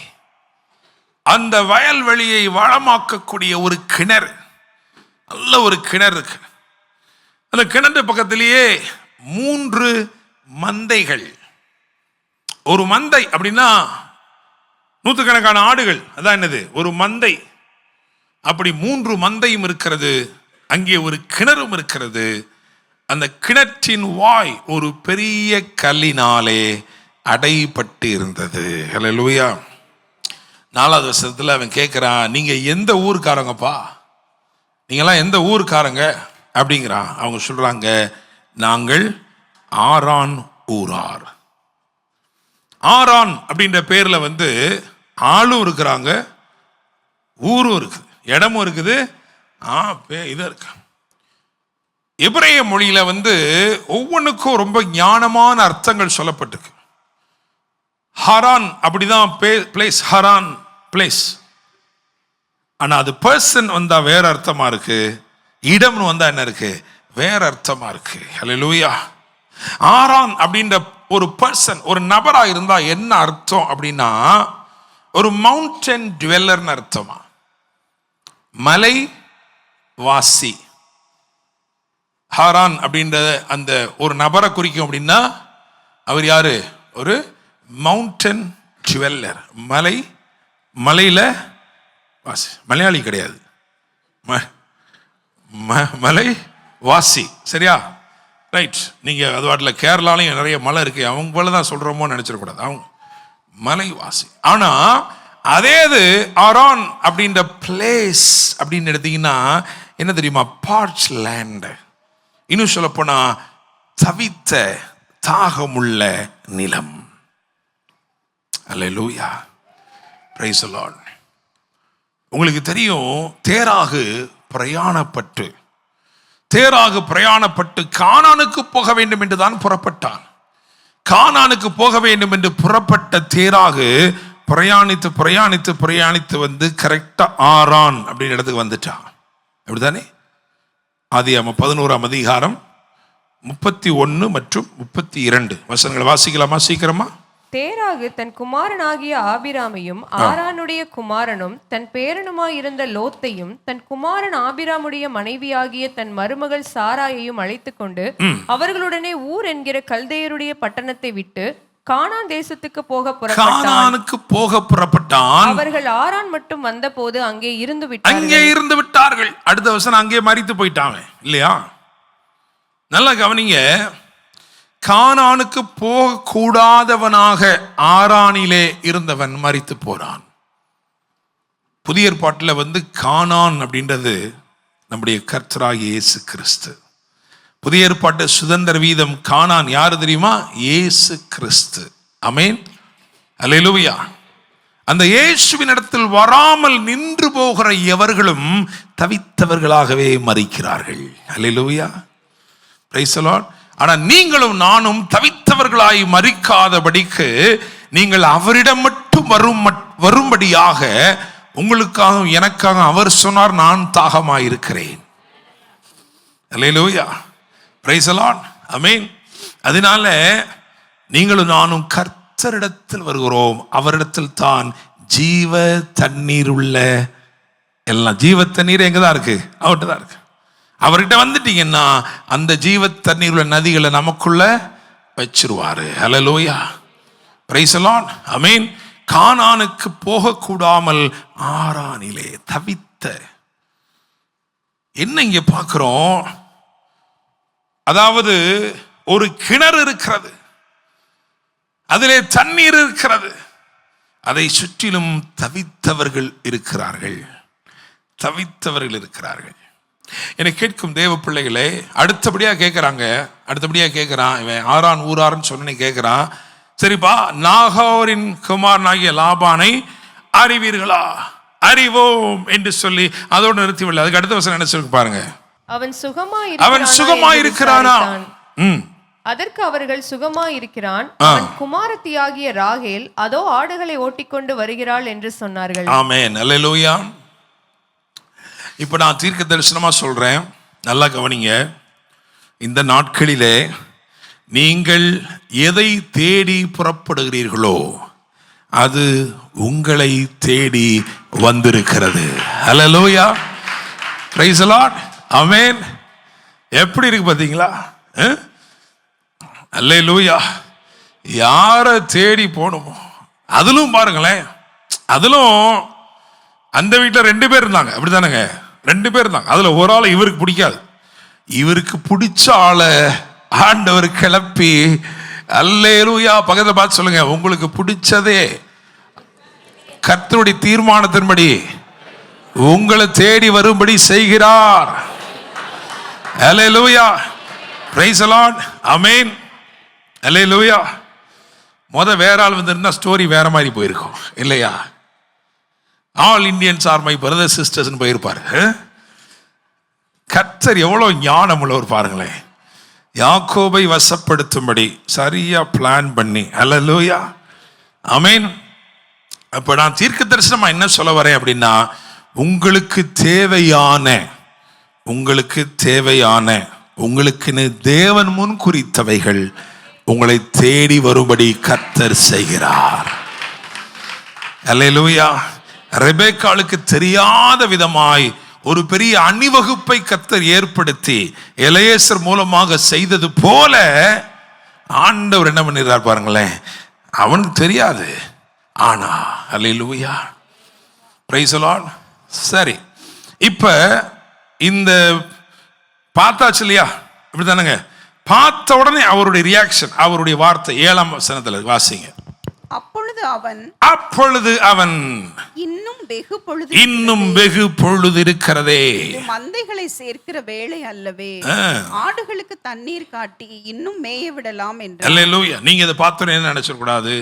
அந்த வயல்வெளியை வளமாக்கக்கூடிய ஒரு கிணறு, நல்ல ஒரு கிணறு இருக்கு. அந்த கிணறு பக்கத்திலேயே 3 மந்தைகள். ஒரு மந்தை அப்படின்னா நூற்றுக்கணக்கான ஆடுகள், அதான் என்னது ஒரு மந்தை. அப்படி 3 மந்தையும் இருக்கிறது. அங்கே ஒரு கிணறும் இருக்கிறது. அந்த கிணற்றின் வாய் ஒரு பெரிய கல்லினாலே அடைப்பட்டு இருந்தது. ஹல்லேலூயா. 4வது வசனத்தில் அவன் கேட்குறான், நீங்க எந்த ஊருக்காரங்கப்பா, நீங்களாம் எந்த ஊருக்காரங்க அப்படிங்கிறான். அவங்க சொல்றாங்க, நாங்கள் ஆரான் ஊரார். ஆரான் அப்படின்ற பேர்ல ஆளும் இருக்கிறாங்க, ஊரும் இருக்குது, இடமும் இருக்குது, இது இருக்கு. எபிரேய மொழியில ஒவ்வொன்றுக்கும் ரொம்ப ஞானமான அர்த்தங்கள் சொல்லப்பட்டிருக்கு. ஹரான் அப்படிதான் பிளேஸ், ஹரான் பிளேஸ். ஆனா அது பர்சன் வந்தா வேற அர்த்தமா இருக்கு, இடம்னு வந்தா என்ன இருக்கு, வேற அர்த்தமா இருக்கு. ஹல்லேலூயா. ஆரான் அப்படின்ற ஒரு பர்சன், ஒரு நபரா இருந்தா என்ன அர்த்தம் அப்படின்னா, ஒரு மவுண்டன் டுவெல்லர்னு அர்த்தமா. மலை வாசி. ஹாரான் அப்படின்ற அந்த ஒரு நபரை குறிக்கும். அப்படின்னா அவர் யாரு? ஒரு மவுண்டன் டுவெல்லர், மலையில வாசி. மலையாளி கிடையாது, மலை வாசி. சரியா? ரைட். நீங்க அது வாட்டில் கேரளாலையும் நிறைய மலை இருக்கு, அவங்க போல தான் சொல்றோமோ நினைச்சிடக்கூடாது. அவங்க மலைவாசி. ஆனா அதே இது ஆரான் அப்படின்ற பிளேஸ் அப்படின்னு எடுத்தீங்கன்னா என்ன தெரியுமா? பார்ச் லேண்ட். இன்னும் சொல்ல போனா தவித்த தாகமுள்ள நிலம். அல்லேலூயா, பிரைஸ் தி லார்ட். உங்களுக்கு தெரியும், தேராகு பிரயாணப்பட்டு கானானுக்கு போக வேண்டும் என்று தான் புறப்பட்டான். கானானுக்கு போக வேண்டும் என்று புறப்பட்ட தேராகு பிரயாணித்து வந்து கரெக்டா ஆரான் அப்படின்னு இடத்துக்கு வந்துட்டான். அப்படித்தானே? ஆதியாகமம் 11ஆம் அதிகாரம் 31 மற்றும் 32 வசனங்களை வாசிக்கலாமா சீக்கிரமா? தேராகு தன் குமாரனாகிய ஆபிராமையும் ஆரானுடைய குமாரனும் தன் பேரனுமாய் இருந்த லோத்தையும் தன் குமாரன் ஆபிராமுடைய மனைவியாகிய தன் மருமகள் சாராயையும் அழைத்துக் கொண்டு அவர்களுடனே ஊர் என்கிற கல்தேயருடைய பட்டணத்தை விட்டு கானான் தேசத்துக்கு போக புறப்பட்டான். அவர்கள் ஆரான் மட்டும் வந்த போது அங்கே இருந்து விட்டார்கள். அடுத்த வருஷம் அங்கே மரித்து போயிட்டாங்க இல்லையா? நல்லா கவனிங்க. கானானுக்கு போக கூடாதவனாக ஆரானிலே இருந்தவன் மரித்து போறான். புதிய ஏற்பாட்டில் வந்து கானான் அப்படின்றது நம்முடைய கர்த்தராகிய இயேசு கிறிஸ்து. புதிய ஏற்பாட்டு சுதந்திர வீதம் கானான் யாரு தெரியுமா? இயேசு கிறிஸ்து. ஆமென், அல்லேலூயா. அந்த இயேசுவின் இடத்தில் வராமல் நின்று போகிற எவர்களும் தவித்தவர்களாகவே மரிக்கிறார்கள். அல்லேலூயா, பிரைஸ் தி லார்ட். ஆனா நீங்களும் நானும் தவித்தவர்களாய் மரிக்காதபடிக்கு நீங்கள் அவரிடம் மட்டும் வரும்படியாக உங்களுக்காக எனக்காக அவர் சொன்னார், நான் தாகமாயிருக்கிறேன். அல்லேலூயா, பிரைஸ் தி லார்ட், ஆமென். அதனால நீங்களும் நானும் கர்த்தரிடத்தில் வருகிறோம். அவரிடத்தில் தான் ஜீவ தண்ணீர் உள்ள எல்லாம். ஜீவ தண்ணீர் எங்கதான் இருக்கு? அவர்கிட்ட தான் இருக்கு. அவர்கிட்ட வந்துட்டீங்கன்னா அந்த ஜீவ தண்ணீர் உள்ள நதிகளை நமக்குள்ள வச்சிருவாரு. ஹல்லேலூயா, பிரைஸ் தி லார்ட், ஆமென். கானானுக்கு போக கூடாமல் ஆரானிலே தவித்த என்ன இங்க பார்க்கிறோம்? அதாவது ஒரு கிணறு இருக்கிறது, அதிலே தண்ணீர் இருக்கிறது, அதை சுற்றிலும் தவித்தவர்கள் இருக்கிறார்கள். என்னை கேட்கும் தேவ பிள்ளைகளே, அடுத்தபடியா கேட்கிறான் இவன் ஆரான் ஊரார்னு சொன்ன கேட்கிறான். சரிப்பா, நாகோரின் குமாரனாகிய லாபானை அறிவீர்களா? அறிவோம் என்று சொல்லி அதோடு நிறுத்திவிடல. அதுக்கு அடுத்த வசனம் என்ன சொல்லி பாருங்க. அவன் சுகமாயிருக்கிறானா? அதற்கு அவர்கள் சுகமாயிருக்கிறான், அவன் குமாரத்தியாகிய ராகேல் அதோ ஆடுகளை ஓட்டிக்கொண்டு வருகிறாள் என்று சொன்னார்கள். ஆமென், அல்லேலூயா. இப்ப நான் தீர்க்க தரிசனமா சொல்றேன், நல்லா கவனிங்க. இந்த நாட்களிலே நீங்கள் எதை தேடி புறப்படுகிறீர்களோ அது உங்களை தேடி வந்திருக்கிறது. அல்லேலூயா, பிரைஸ் தி லார்ட், ஆமென். எப்படி இருக்கு பாத்தீங்களா? அல்லேலூயா. யாரை தேடி போகணுமோ அதிலும் பாருங்களேன், அதிலும் அந்த வீட்டில் 2 பேர் இருந்தாங்க. அப்படித்தானுங்க, 2 பேர் இருந்தாங்க. அதுல ஒரு ஆளை இவருக்கு பிடிக்காது. இவருக்கு பிடிச்ச ஆளை ஆண்டவர் கிளப்பி, அல்லேலூயா, பக்கத்தில் பார்த்து சொல்லுங்க, உங்களுக்கு பிடிச்சதே கர்த்தருடைய தீர்மானத்தின்படி உங்களை தேடி வரும்படி செய்கிறார். அல்லேலூயா, பிரைஸ் தி லார்ட், ஆமென், அல்லேலூயா. வேற ஆள் வந்திருந்தா ஸ்டோரி வேற மாதிரி போயிருக்கும் இல்லையா? All Indians are my brother sisters போயிருப்பாரு. கர்த்தர் எவ்வளவு ஞானம் உள்ளவர் பாருங்களேன். யாக்கோபை வசப்படுத்தும்படி சரியா பிளான் பண்ணி, அல்லேலூயா, ஆமென். அப்ப நான் தீர்க்க தரிசனமா என்ன சொல்ல வரேன் அப்படின்னா, உங்களுக்கு தேவையான உங்களுக்குன்னு தேவன் முன் குறித்தவைகள் உங்களை தேடி வரும்படி கர்த்தர் செய்கிறார். அல்லேலூயா. ரெபெக்காளுக்கு தெரியாத விதமாய் ஒரு பெரிய அணிவகுப்பை கர்த்தர் ஏற்படுத்தி எலெயாசர் மூலமாக செய்தது போல ஆண்டவர் என்ன பண்ணிடுறார் பாருங்களேன். அவனுக்கு தெரியாது, ஆனா அல்லேலூயா, பிரைஸ் தி லார்ட். சரி, இப்ப இந்த பார்த்தாச்சு இல்லையா, இப்படிதானங்க? பார்த்த உடனே அவருடைய ரியாக்ஷன், அவருடைய வார்த்தை 7ஆம் வசனத்துல வாசிங்க. அப்பொழுது அவன் இன்னும் வெகு பொழுது இருக்கிறதே, மந்தைகளை சேர்க்கிற வேளை அல்லவே, ஆடுகளுக்கு தண்ணீர் காட்டி இன்னும் மேய விடலாம் என்று. அல்லேலூயா. நீங்க இதை பார்த்தோன்னு என்ன நினைச்சிடக்கூடாது,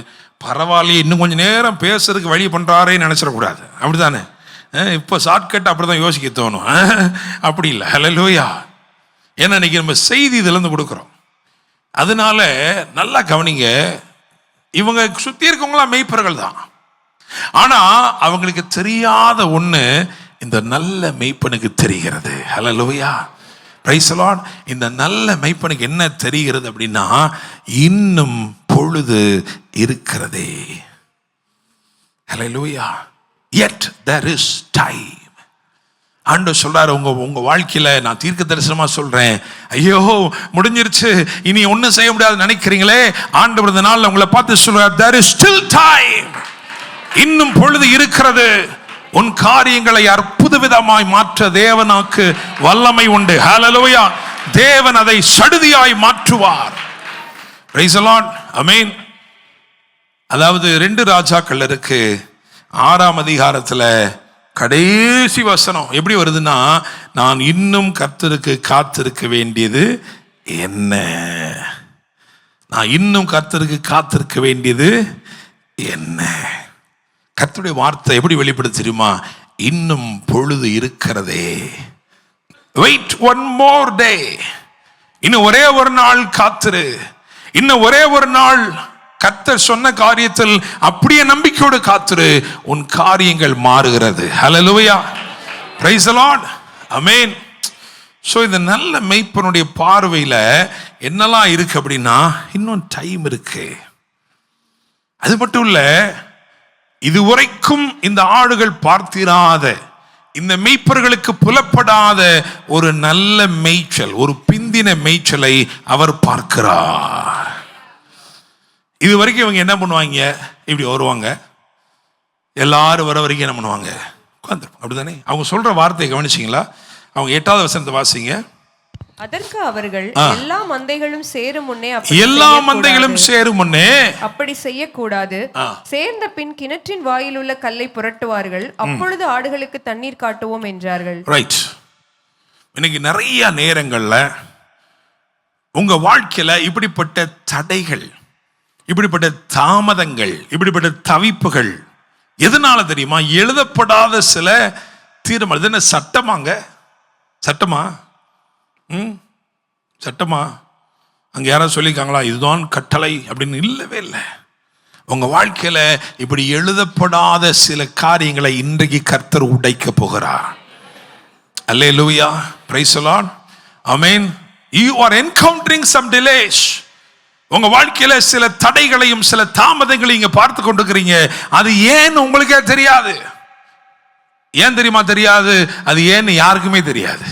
பரவாயில்லையே இன்னும் கொஞ்சம் நேரம் பேசுறதுக்கு வழி பண்றாரே நினைச்சிடக்கூடாது. அப்படித்தானே? இப்போ ஷார்ட்கட் அப்படிதான் யோசிக்க தோணும். அப்படி இல்லை. அல்லேலூயா. ஏன்னா இன்னைக்கு நம்ம செய்தி இதுல இருந்து கொடுக்குறோம். அதனால நல்லா கவனிங்க. இவங்க சுத்தி இருக்கவங்களாம் மெய்ப்பர்கள் தான். ஆனா அவங்களுக்கு தெரியாத ஒண்ணு இந்த நல்ல மெய்ப்பனுக்கு தெரிகிறது. ஹல்லேலூயா, பிரைஸ் தி லார்ட். இந்த நல்ல மெய்ப்பனுக்கு என்ன தெரிகிறது அப்படின்னா, இன்னும் பொழுது இருக்கிறதே. ஹல்லேலூயா. yet there is time. ஆண்டவர் சொல்றாரு, உங்க வாழ்க்கையில நான் தீர்க்க தரிசனமா சொல்றேன், ஐயோ முடிஞ்சிருச்சு இனி ஒன்னும் செய்ய முடியாது நினைக்கிறீங்களே, ஆண்டவர் இந்த நாள்ல உங்களை பார்த்து சொல்றார், there is still time. இன்னும் பொழுது இருக்கிறது. உன் காரியங்களை அற்புத விதமாய் மாற்ற தேவனுக்கு வல்லமை உண்டு. ஹல்லேலூயா. தேவன் அதை சடுதியாய் மாற்றுவார். Praise the Lord. ஆமென். அதாவது 2 ராஜாக்கள் இருக்கு, 6ஆம் அதிகாரத்துல கடைசி வசனம் எப்படி வருதுன்னா, நான் இன்னும் கர்த்தருக்கு காத்திருக்க வேண்டியது என்ன, நான் இன்னும் கர்த்தருக்கு காத்திருக்க வேண்டியது என்ன. கர்த்தருடைய வார்த்தை எப்படி வெளிப்படுது தெரியுமா? இன்னும் பொழுது இருக்கிறதே. வெயிட் ஒன் மோர் டே. இன்னும் ஒரே ஒரு நாள் காத்திரு. இன்னும் ஒரே ஒரு நாள் கர்த்தர் சொன்ன காரியத்தில் அப்படியே நம்பிக்கையோடு காத்திரு. உன் காரியங்கள் மாறுகிறது. Hallelujah, praise the Lord. Amen. So இந்த நல்ல மெய்ப்பனுடைய பார்வையில என்னெல்லாம் இருக்கு அப்படின்னா, இன்னும் டைம் இருக்கு. அது மட்டும் இல்ல, இதுவரைக்கும் இந்த ஆடுகள் பார்த்திராத, இந்த மெய்ப்பர்களுக்கு புலப்படாத ஒரு நல்ல மேய்ச்சல், ஒரு பிந்தின மேய்ச்சலை அவர் பார்க்கிறார். இது வரைக்கும் இவங்க என்ன பண்ணுவாங்க, இப்படி வருவாங்க, எல்லாரும் வர வரைக்கும் என்ன பண்ணுவாங்க, உட்கார்ந்து. அப்படிதானே? அவங்க சொல்ற வார்த்தையை கவனிச்சிங்களா? அவங்க 8வது வசனத்தை வாசிங்க. அதற்கு அவர்கள் எல்லா மந்தைகளும் சேரும் முன்னே அப்படி செய்யக்கூடாது, சேர்ந்த பின் கிணற்றின் வாயில் உள்ள கல்லை புரட்டுவார்கள், அப்பொழுது ஆடுகளுக்கு தண்ணீர் காட்டுவோம் என்றார்கள். ரைட். இன்னைக்கு நிறைய நேரங்கள்ல உங்க வாழ்க்கையில இப்படிப்பட்ட தடைகள், இப்படிப்பட்ட தாமதங்கள், இப்படிப்பட்ட தவிப்புகள் எதனால தெரியுமா? எழுதப்படாத சில தீர்மானம். என்ன சட்டமாங்க? சட்டமா? சட்டமா? அங்க யாராவது சொல்லியிருக்காங்களா இதுதான் கட்டளை அப்படின்னு? இல்லவே இல்லை. உங்க வாழ்க்கையில இப்படி எழுதப்படாத சில காரியங்களை இன்றைக்கு கர்த்தர் உடைக்க போகிறார். Alleluia, praise the Lord. Amen. You are encountering some delays. உங்க வாழ்க்கையில சில தடைகளையும் சில தாமதங்களையும் இங்க பார்த்து கொண்டிருக்கிறீங்க. அது ஏன் உங்களுக்கே தெரியாது. ஏன் தெரியுமா தெரியாது? அது ஏன்னு யாருக்குமே தெரியாது.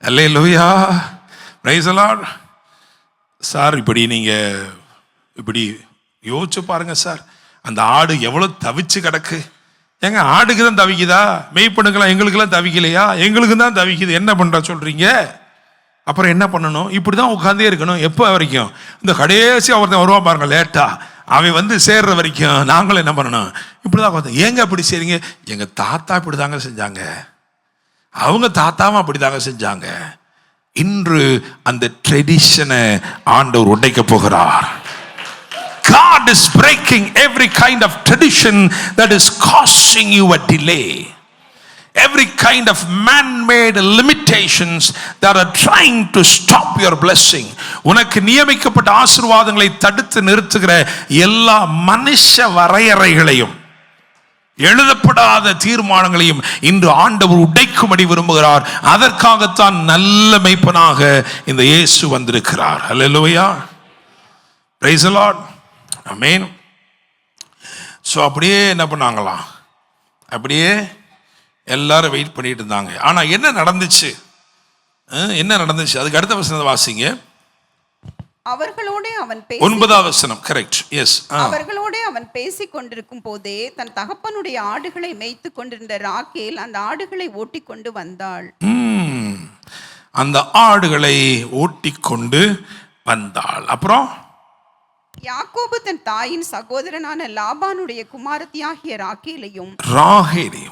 அல்லேலூயா, பிரைஸ் தி லார்ட். சார் இப்படி நீங்க இப்படி யோசிச்சு பாருங்க சார், அந்த ஆடு எவ்வளவு தவிச்சு கிடக்கு. ஏங்க ஆடுக்கு தான் தவிக்குதா? மெய்ப்பனுக்கெல்லாம் எங்களுக்கெல்லாம் தவிக்கலையா? எங்களுக்கு தான் தவிக்குது. என்ன பண்ற சொல்றீங்க? அப்புறம் என்ன பண்ணணும்? இப்படிதான் உட்கார்ந்தே இருக்கணும். எப்போ வரைக்கும்? இந்த கடைசி ஒருத்தன் வருவான் பாருங்க, லேட்டா, அவன் வந்து சேர்ற வரைக்கும் நாங்களும் என்ன பண்ணணும்? இப்படிதான் உட்காந்து. ஏங்க அப்படி செய்றீங்க? எங்க தாத்தா இப்படிதாங்க செஞ்சாங்க, அவங்க தாத்தாவும் அப்படிதாங்க செஞ்சாங்க. இன்று அந்த ட்ரெடிஷனை ஆண்டவர் உடைக்க போகிறார். God is breaking every kind of tradition that is causing you a delay. Every kind of man-made limitations that are trying to stop your blessing. உனக்கு நியமிக்கப்பட்ட ஆசீர்வாதங்களை தடுத்து நிறுத்துகிற எல்லா மனுஷ வரையறைகளையும் எழுதப்படாத தீர்மானங்களையும் இன்று ஆண்டவர் உடைக்கும்படி விரும்புகிறார். அதற்காகத்தான் நல்ல மெய்ப்பனாக இந்த இயேசு வந்திருக்கிறார். Hallelujah, praise the Lord. Amen. So அப்படியே என்ன பண்ணாங்களாம்? அப்படியே எல்லாரும் வெயிட் பண்ணிட்டு இருந்தாங்க. ஆனா என்ன நடந்துச்சு? என்ன நடந்துச்சு? அதுக்கு அடுத்த வசனத்தை வாசிங்க. அவர்களோடே அவன் 9வது வசனம். கரெக்ட். எஸ். அவர்களோடே அவன் பேசிக் கொண்டிருக்கும் போதே தன் தகப்பனுடைய ஆடுகளை மேய்த்து கொண்டிருந்த ராகேல் அந்த ஆடுகளை ஓட்டிக்கொண்டு வந்தாள். அந்த ஆடுகளை ஓட்டிக்கொண்டு வந்தாள். அப்புறம் யாக்கோபு தன் தாயின் சகோதரனான லாபானுடைய குமாரத்தியாகிய ராகேலையும்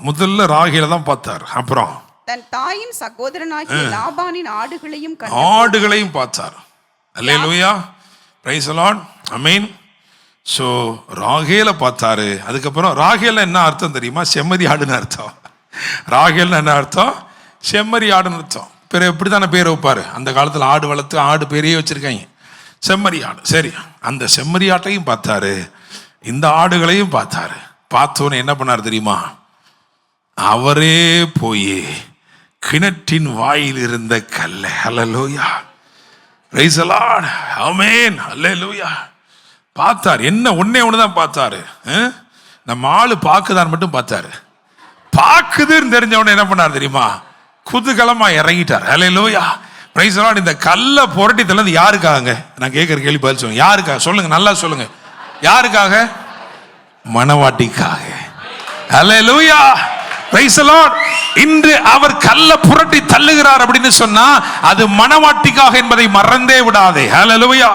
முதல்ல ராகேலை தான் பார்த்தார். அப்புறம் தன் தாயின் சகோதரனாகிய லாபானின் ஆடுகளையும் பார்த்தார். Alleluia, praise the Lord, amen. So ராகேலை பார்த்தாரு. அதுக்கப்புறம் ராகேல் என்ன அர்த்தம் தெரியுமா? செம்மறி ஆடுன்னு அர்த்தம். ராகேல்னு என்ன அர்த்தம்? செம்மறி ஆடுன்னு அர்த்தம். பேர் எப்படி தானே பேர் வைப்பாரு? அந்த காலத்தில் ஆடு வளர்த்து ஆடு பேரையே வச்சிருக்காங்க, செம்மறி ஆடு. சரி, அந்த செம்மறி ஆட்டையும் பார்த்தாரு, இந்த ஆடுகளையும் பார்த்தாரு. பார்த்தோன்னு என்ன பண்ணார் தெரியுமா? அவரே போய் கிணற்றின் வாயில் இருந்த கல்லை, ஹல்லேலூயா, பிரைஸ் தி லார்ட், ஆமென், ஹல்லேலூயா, பார்த்தார். என்ன ஒண்ணே ஒண்ணுதான் பார்த்தாரு. நம்ம ஆளு பார்க்குதான் மட்டும் பார்த்தாரு. பார்க்குதுன்னு தெரிஞ்சவொடனே என்ன பண்ணார் தெரியுமா? குதூகலமா இறங்கிட்டார். ஹல்லேலூயா, பிரைஸ் தி லார்ட். இந்த கல்லை புரட்டி தள்ளது யாருக்காக? நான் கேட்குற கேள்வி பதில் சொல்லுங்க. யாருக்காக? சொல்லுங்க, நல்லா சொல்லுங்க. யாருக்காக? மணவாட்டிக்காக. ஹல்லேலூயா, பிரைஸ் தி லார்ட். இன்று அவர் கல்லை புரட்டி தள்ளுகிறார் அப்படின்னு சொன்னா அது மணவாட்டிக்காக என்பதை மறந்தே விடாதே. ஹல்லேலூயா,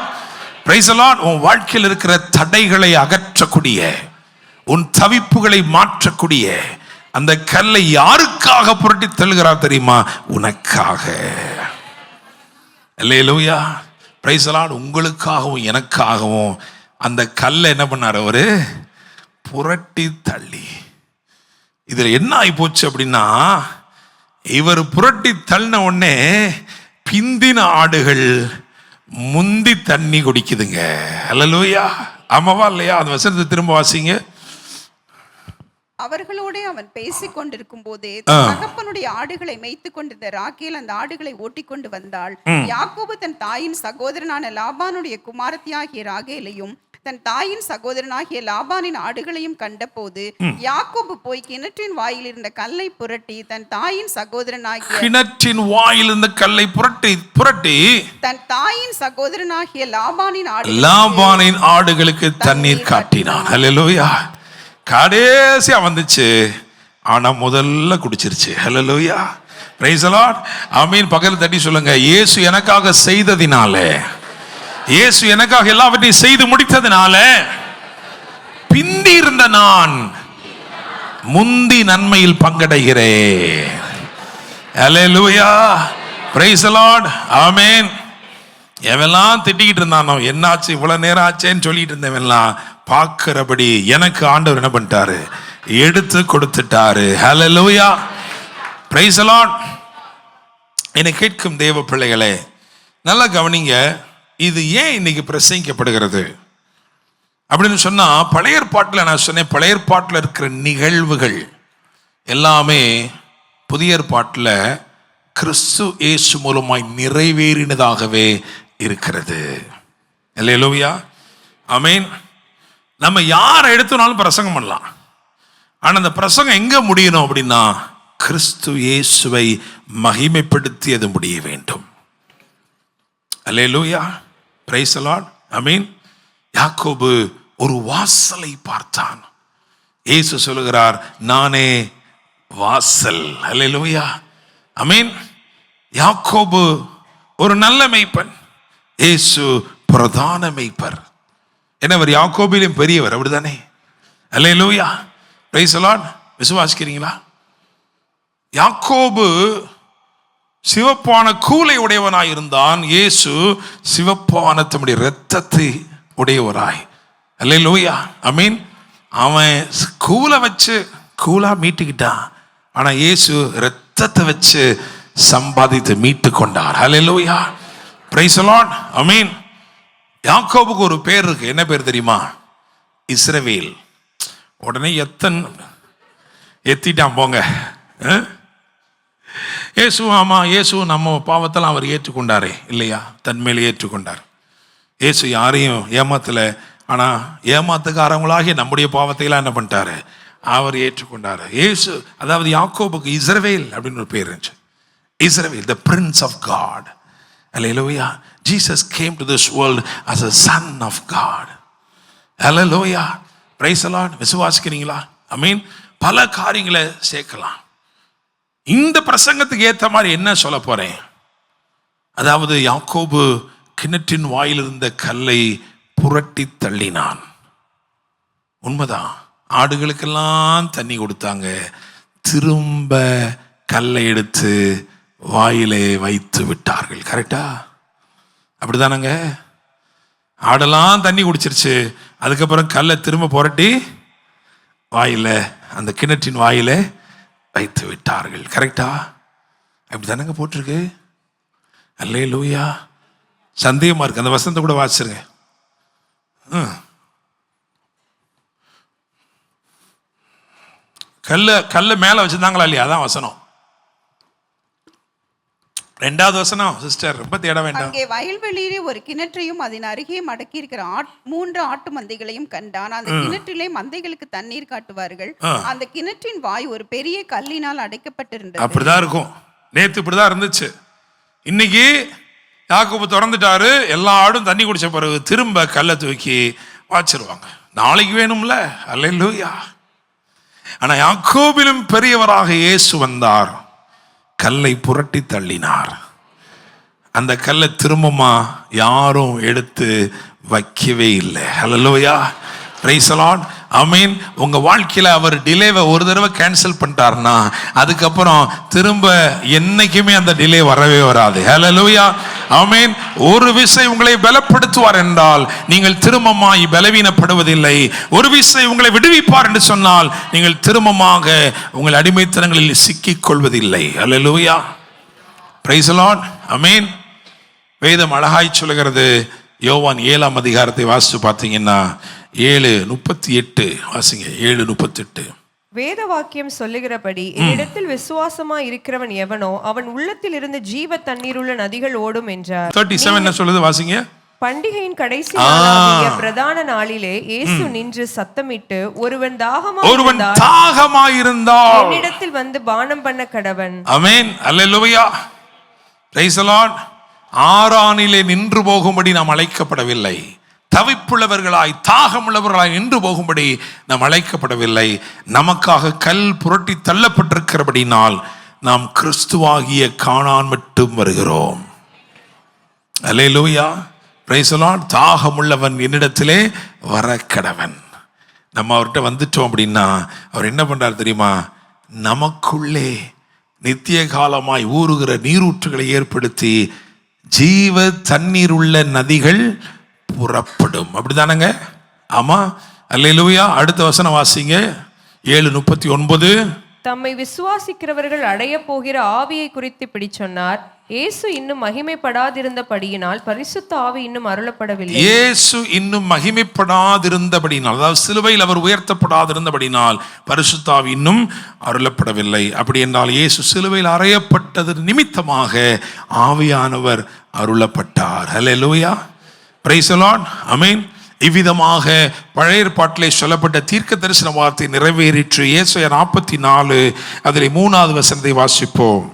பிரைஸ் தி லார்ட். உன் வாழ்க்கையில் இருக்கிற தடைகளை அகற்றக்கூடிய, உன் தவிப்புகளை மாற்றக்கூடிய அந்த கல்லை யாருக்காக புரட்டி தள்ளுகிறார் தெரியுமா? உனக்காக. அல்லேலூயா, பிரைஸ் தி லார்ட். உங்களுக்காகவும் எனக்காகவும் அந்த கல்லை என்ன பண்ணார்? அவரு புரட்டி தள்ளி. இதுல என்ன ஆகி போச்சு அப்படின்னா, இவர் புரட்டி தள்ளின உடனே பிந்தின ஆடுகள் முந்தி தண்ணி குடிக்குதுங்க. அல்லேலூயா, ஆமாவா இல்லையா? அந்த வசனத்தை திரும்ப வாசிங்க. அவர்களோடே அவன் பேசிக் கொண்டிருக்கும் போதே தகப்பனுடைய ஆடுகளை மேய்த்து கொண்டிருந்த ராகேல் அந்த ஆடுகளை ஓட்டிக்கொண்டு வந்தாள். யாக்கோபு தன் தாயின் சகோதரனான லாபானுடைய குமாரத்தியாகிய ராகேலையும் தன் தாயின் சகோதரனாகிய லாபானின் ஆடுகளையும் கண்டபோது யாக்கோபு போய் கிணற்றின் வாயில் இருந்த கல்லை புரட்டி தன் தாயின் சகோதரனாகிய கிணற்றின் வாயில் இருந்த கல்லை புரட்டி தன் தாயின் சகோதரனாகிய லாபானின் ஆடுகளுக்கு தண்ணீர் காட்டினான். ஹல்லேலூயா. கடைசியா வந்துச்சு, ஆனா முதல்ல குடிச்சிருச்சு. ஹல்லேலூயா, பிரைஸ் தி லார்ட், ஆமென். பக்கத்துல தட்டி சொல்லுங்க, இயேசு எனக்காக செய்ததினால, இயேசு எனக்காக எல்லாவற்றையும் செய்து முடித்ததினால பிந்தி இருந்த நான் முந்தி நன்மையில் பங்கடைகிறேன். ஹல்லேலூயா, பிரைஸ் தி லார்ட், ஆமென். எவெல்லாம் திட்டிக்கிட்டு இருந்தானோ, என்னாச்சு இவ்வளவு நேரம் ஆச்சேன்னு சொல்லிட்டு இருந்தவெல்லாம் பார்க்கிறபடி எனக்கு ஆண்டவர் என்ன பண்ணிட்டாரு? எடுத்து கொடுத்துட்டாரு. ஹல்லேலூயா, பிரைஸ் தி லார்ட். என்னை கேட்கும் தேவ பிள்ளைகளே, நல்லா கவனிங்க. இது ஏன் இன்னைக்கு பிரசங்கிக்கப்படுகிறது அப்படின்னு சொன்னா, பழைய ஏற்பாட்டில் நான் சொன்னேன், பழைய ஏற்பாட்டில் இருக்கிற நிகழ்வுகள் எல்லாமே புதிய ஏற்பாட்டில் கிறிஸ்து இயேசு மூலமாய் நிறைவேறினதாகவே இருக்கிறது. அல்லேலூயா, ஆமென். நம்ம யாரை எடுத்தனாலும் பிரசங்கம் பண்ணலாம், ஆனா அந்த பிரசங்கம் எங்க முடியணும் அப்படின்னா, கிறிஸ்து இயேசுவை மகிமைப்படுத்தியது முடிய வேண்டும். அல்லேலூயா, பிரைஸ் தி லார்ட், ஆமென். யாக்கோபு ஒரு வாசலை பார்த்தான். இயேசு சொல்லுகிறார், நானே வாசல். அல்லேலூயா, ஆமென். யாக்கோபு ஒரு நல்ல மேய்ப்பன், இயேசு பிரதான மேய்ப்பர். என்னவர்? யாக்கோபிலும் பெரியவர், அப்படிதானே? அல்லேலூயா, பிரைஸ் தி லார்ட். விசுவாசிக்கிறீங்களா? யாக்கோபு சிவப்பான கூலை உடையவனாய் இருந்தான், இயேசு சிவப்பான தம்முடைய இரத்தத்தை உடையவராய். அல்லேலூயா, ஆமென். அவன் கூலை வச்சு கூலா மீட்டுக்கிட்டான், ஆனா இயேசு இரத்தத்தை வச்சு சம்பாதித்து மீட்டு கொண்டார். ஹல்லேலூயா, பிரைஸ் தி லார்ட், ஆமென். யாக்கோபுக்கு ஒரு பேர் இருக்கு. என்ன பேர் தெரியுமா? இஸ்ரவேல். உடனே எத்திட்டான் போங்க. இயேசு, ஆமா, இயேசு நம்ம பாவத்தெல்லாம் அவர் ஏற்றுக்கொண்டாரே இல்லையா? தன்மையில ஏற்றுக்கொண்டார். இயேசு யாரையும் ஏமாத்தல, ஆனா ஏமாத்துக்காரங்களாகிய நம்முடைய பாவத்தையெல்லாம் என்ன பண்ணிட்டாரு? அவர் ஏற்றுக்கொண்டார். இயேசு, அதாவது யாக்கோபுக்கு இஸ்ரவேல் அப்படின்னு ஒரு பேர் இருந்துச்சு. இஸ்ரவேல், the prince of God. Hallelujah. Jesus came to this world as a son of God. Hallelujah. Praise the Lord. விசுவாசிக்கிறீங்களா? I mean, பல காரியங்களை சேர்க்கலாம். இந்த பிரசங்கத்துக்கு ஏற்ற மாதிரி என்ன சொல்ல போறேன், அதாவது யாக்கோபு கிணற்றின் வாயில் இருந்த கல்லை புரட்டி தள்ளினான். உண்மைதான், ஆடுகளுக்கெல்லாம் தண்ணி கொடுத்தாங்க, திரும்ப கல்லை எடுத்து வாயிலே வைத்து விட்டார்கள். கரெக்டா? அப்படிதானங்க? ஆடெல்லாம் தண்ணி குடிச்சிருச்சு, அதுக்கப்புறம் கல்லை திரும்ப புரட்டி வாயில, அந்த கிணற்றின் வாயில வைத்து விட்டார்கள். கரெக்டா? அப்படிதானங்க போட்டிருக்கு. அல்லேலூயா. சந்தேகமா இருக்கு, அந்த வசனத்தை கூட வாசிருங்க. கல்ல மேல வச்சிருந்தாங்களா இல்லையா? அதான் வசனம். 2வது வசனம் சிஸ்டர், ரொம்ப தேட வேண்டாம். அங்கே வயல்வெளியிலே ஒரு கிணற்றையும் அதன் அருகே மடக்கி இருக்கிற 3 ஆட்டு மந்தைகளையும் கண்டான். அந்த கிணற்றிலே மந்தைகளுக்கு தண்ணீர் காட்டுவார்கள். அந்த கிணற்றின் வாய் ஒரு பெரிய கல்லினால் அடைக்கப்பட்டிருந்தது. அப்படிதான் இருக்கும். நேத்து இப்படிதான் இருந்துச்சு. இன்னைக்கு யாக்கோபு திறந்துட்டாரு, எல்லா ஆடும் தண்ணி குடிச்ச பிறகு திரும்ப கல்லை தூக்கி வாச்சிருவாங்க. நாளைக்கு வேணும்ல. அல்லேலூயா. ஆனா யாக்கோபிலும் பெரியவராக இயேசு வந்தார், கல்லை புரட்டி தள்ளினார். அந்த கல்லை திரும்பமா யாரும் எடுத்து வைக்கவே இல்லை. Hallelujah. Praise the Lord. Amen. உங்க வாழ்க்கையில அவர் டிலேவை ஒரு தடவை கேன்சல் பண்ணிட்டார்னா அதுக்கப்புறம் திரும்ப என்னைக்குமே அந்த டிலே வரவே வராது. ஹல்லேலூயா. ஆமென். ஒரு விசை உங்களை பலப்படுத்துவார் என்றால் நீங்கள் திரும்பமாய் பலவீனப்படுவதில்லை. ஒரு விசை உங்களை விடுவிப்பார் என்று சொன்னால் நீங்கள் திரும்பமாக உங்கள் அடிமைத்தனங்களில் சிக்கிக் கொள்வதில்லை. Hallelujah. Praise the Lord. Amen. வேதம் அழகாய் சொல்லுகிறது. யோவான் 7ஆம் அதிகாரத்தை வாசித்து பார்த்தீங்கன்னா 7:38 வாசிங்க. 7:38. வேத வாக்கியம் சொல்லுகிறபடி, என்னிடத்தில் விசுவாசமாய் இருக்கிறவன் எவனோ அவன் உள்ளத்தில் இருந்து ஜீவ தண்ணீருள்ள நதிகள் ஓடும் என்றார். 37 என்ன சொல்லுது வாசிங்க. பண்டிகையின் கடைசி நாளாகிய பிரதான நாளிலே இயேசு நின்று சத்தமிட்டு, ஒருவன் தாகமாயிருந்தால் என்னிடத்தில் வந்து பானம் பண்ண கடவன். ஆமென். அல்லேலூயா. Praise the Lord. ஆரானிலே நின்று போகும்படி நாம் அழைக்கப்படவில்லை. தவிப்புள்ளவர்களாய் தாகமுள்ளவர்களாய் நின்று போகும்படி நாம் அழைக்கப்படவில்லை. நமக்காக கல் புரட்டி தள்ளப்பட்டிருக்கிறபடினால் நாம் கிறிஸ்துவாகிய கானான் மட்டும் வருகிறோம். அல்லேலூயா. Praise the Lord. தாகமுள்ளவன் என்னிடத்திலே வர கடவன். நம்ம அவர்கிட்ட வந்துட்டோம் அப்படின்னா அவர் என்ன பண்றார் தெரியுமா? நமக்குள்ளே நித்திய காலமாய் ஊறுகிற நீரூற்றுகளை ஏற்படுத்தி ஜீவ தண்ணீர் உள்ள நதிகள் புறப்படும். அப்படிதானங்க? ஆமா. அல்லேலூயா. அடுத்த வசனம் வாசிங்க. 7:39. தம்மை விசுவாசிக்கிறவர்கள் அடைய போகிற ஆவியை குறித்து இப்படி சொன்னார். இயேசு இன்னும் மகிமைப்படாதிருந்தபடியினால் பரிசுத்த ஆவி இன்னும் அருளப்படவில்லை. இயேசு இன்னும் மகிமைப்படாதிருந்தபடினால், அதாவது சிலுவையில் அவர் உயர்த்தப்படாதிருந்தபடினால் பரிசுத்த ஆவி இன்னும் அருளப்படவில்லை. அப்படி என்றால் இயேசு சிலுவையில் அறையப்பட்டது நிமித்தமாக ஆவியானவர் அருளப்பட்டார். ஹல்லேலூயா. Praise the Lord. ஆமென். இவ்விதமாக பழைய ஏற்பாட்டிலே சொல்லப்பட்ட தீர்க்க தரிசன வார்த்தை நிறைவேறிற்று. ஏசாயா 44 அதிலே 3வது வசனத்தை வாசிப்போம்.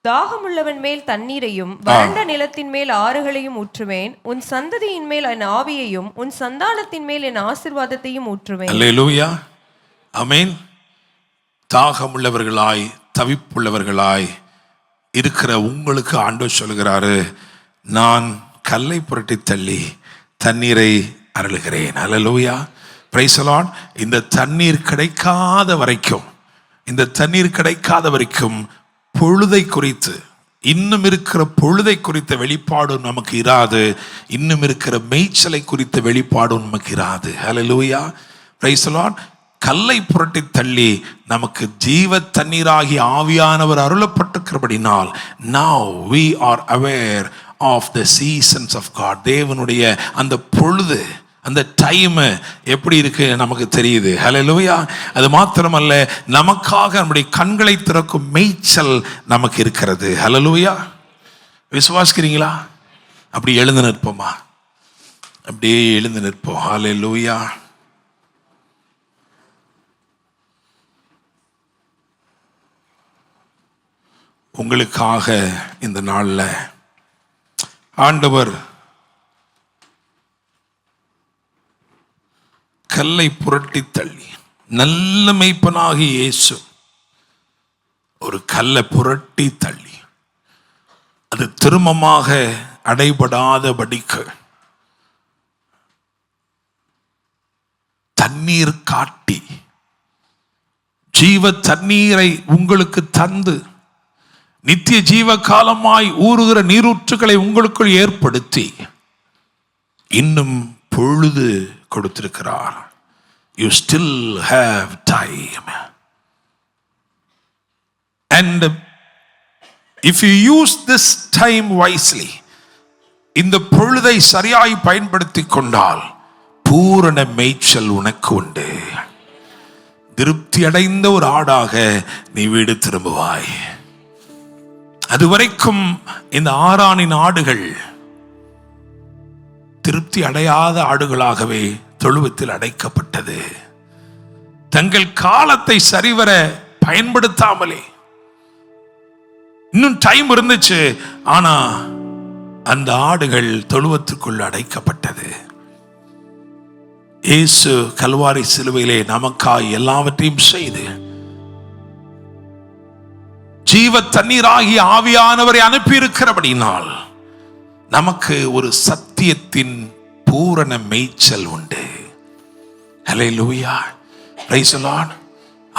தாகமுள்ளவன் மேல் தண்ணீரையும் வறண்ட நிலத்தின் மேல் ஆறுகளையும் ஊற்றுவேன். உன் சந்ததியின் மேல் என் ஆவியையும் உன் சந்தானத்தின் மேல் என் ஆசீர்வாதத்தையும் ஊற்றுவேன். அல்லேலூயா. ஆமென். தாகமுள்ளவர்களாய் தவிப்புள்ளவர்களாய் இருக்கிற உங்களுக்கு ஆண்டவர் சொல்கிறாரு, நான் கல்லை புரட்டி தள்ளி தண்ணீரை அருளுகிறேன். அல்லேலூயா. Praise the Lord. இந்த தண்ணீர் கிடைக்காத வரைக்கும் பொழுதை குறித்து, இன்னும் இருக்கிற பொழுதை குறித்த வெளிப்பாடும் நமக்கு இராது. இன்னும் இருக்கிற மேய்ச்சலை குறித்த வெளிப்பாடும் நமக்கு இராது. ஹல்லேலூயா. Praise the Lord. கல்லை புரட்டி தள்ளி நமக்கு ஜீவ தண்ணீராகி ஆவியானவர் அருளப்பட்டிருக்கிறபடினால் now we are aware of the seasons of God. தேவனுடைய அந்த பொழுது, அந்த டைம் எப்படி இருக்கு நமக்கு தெரியுது. ஹல்லேலூயா. அது மாத்திரமல்ல, நமக்காக நம்முடைய கண்களை திறக்கும் மேய்ச்சல் நமக்கு இருக்கிறது. ஹல்லேலூயா. விசுவாசிக்கிறீங்களா? அப்படி எழுந்து நிற்போமா? அப்படியே எழுந்து நிற்போம். ஹல்லேலூயா. உங்களுக்காக இந்த நாள்ல ஆண்டவர் கல்லை புரட்டி தள்ளி, நல்ல மேய்ப்பனாகி இயேசு ஒரு கல்லை புரட்டி தள்ளி அது திரும்பமாக அடைபடாதபடிக்கு தண்ணீர் காட்டி ஜீவ தண்ணீரை உங்களுக்கு தந்து நித்திய ஜீவ காலமாய் ஊறுகிற நீரூற்றுகளை உங்களுக்குள் ஏற்படுத்தி இன்னும் பொழுது கொடுத்திருக்கிறார். You still have time. And if you use this time wisely, இந்த பொழுதை சரியாய் பயன்படுத்தி கொண்டால் பூரண மேய்ச்சல் உனக்கு உண்டு. திருப்தி அடைந்த ஒரு ஆடாக நீ வீடு திரும்புவாய். அதுவரைக்கும் இந்த ஆரானின் ஆடுகள் திருப்தி அடையாத ஆடுகளாகவே தொழுவத்தில் அடைக்கப்பட்டது. தங்கள் காலத்தை சரிவர பயன்படுத்தாமலே, இன்னும் டைம் இருந்துச்சு, ஆனா அந்த ஆடுகள் தொழுவத்துக்குள் அடைக்கப்பட்டது. இயேசு கல்வாரி சிலுவையிலே நமக்காய் எல்லாவற்றையும் செய்து ஜீவ தண்ணீராகிய ஆவியானவரை அனுப்பி இருக்கிறபடினால் நமக்கு ஒரு சத்தியத்தின் பூரண மேய்ச்சல் உண்டு. ஹல்லேலூயா. Praise the Lord.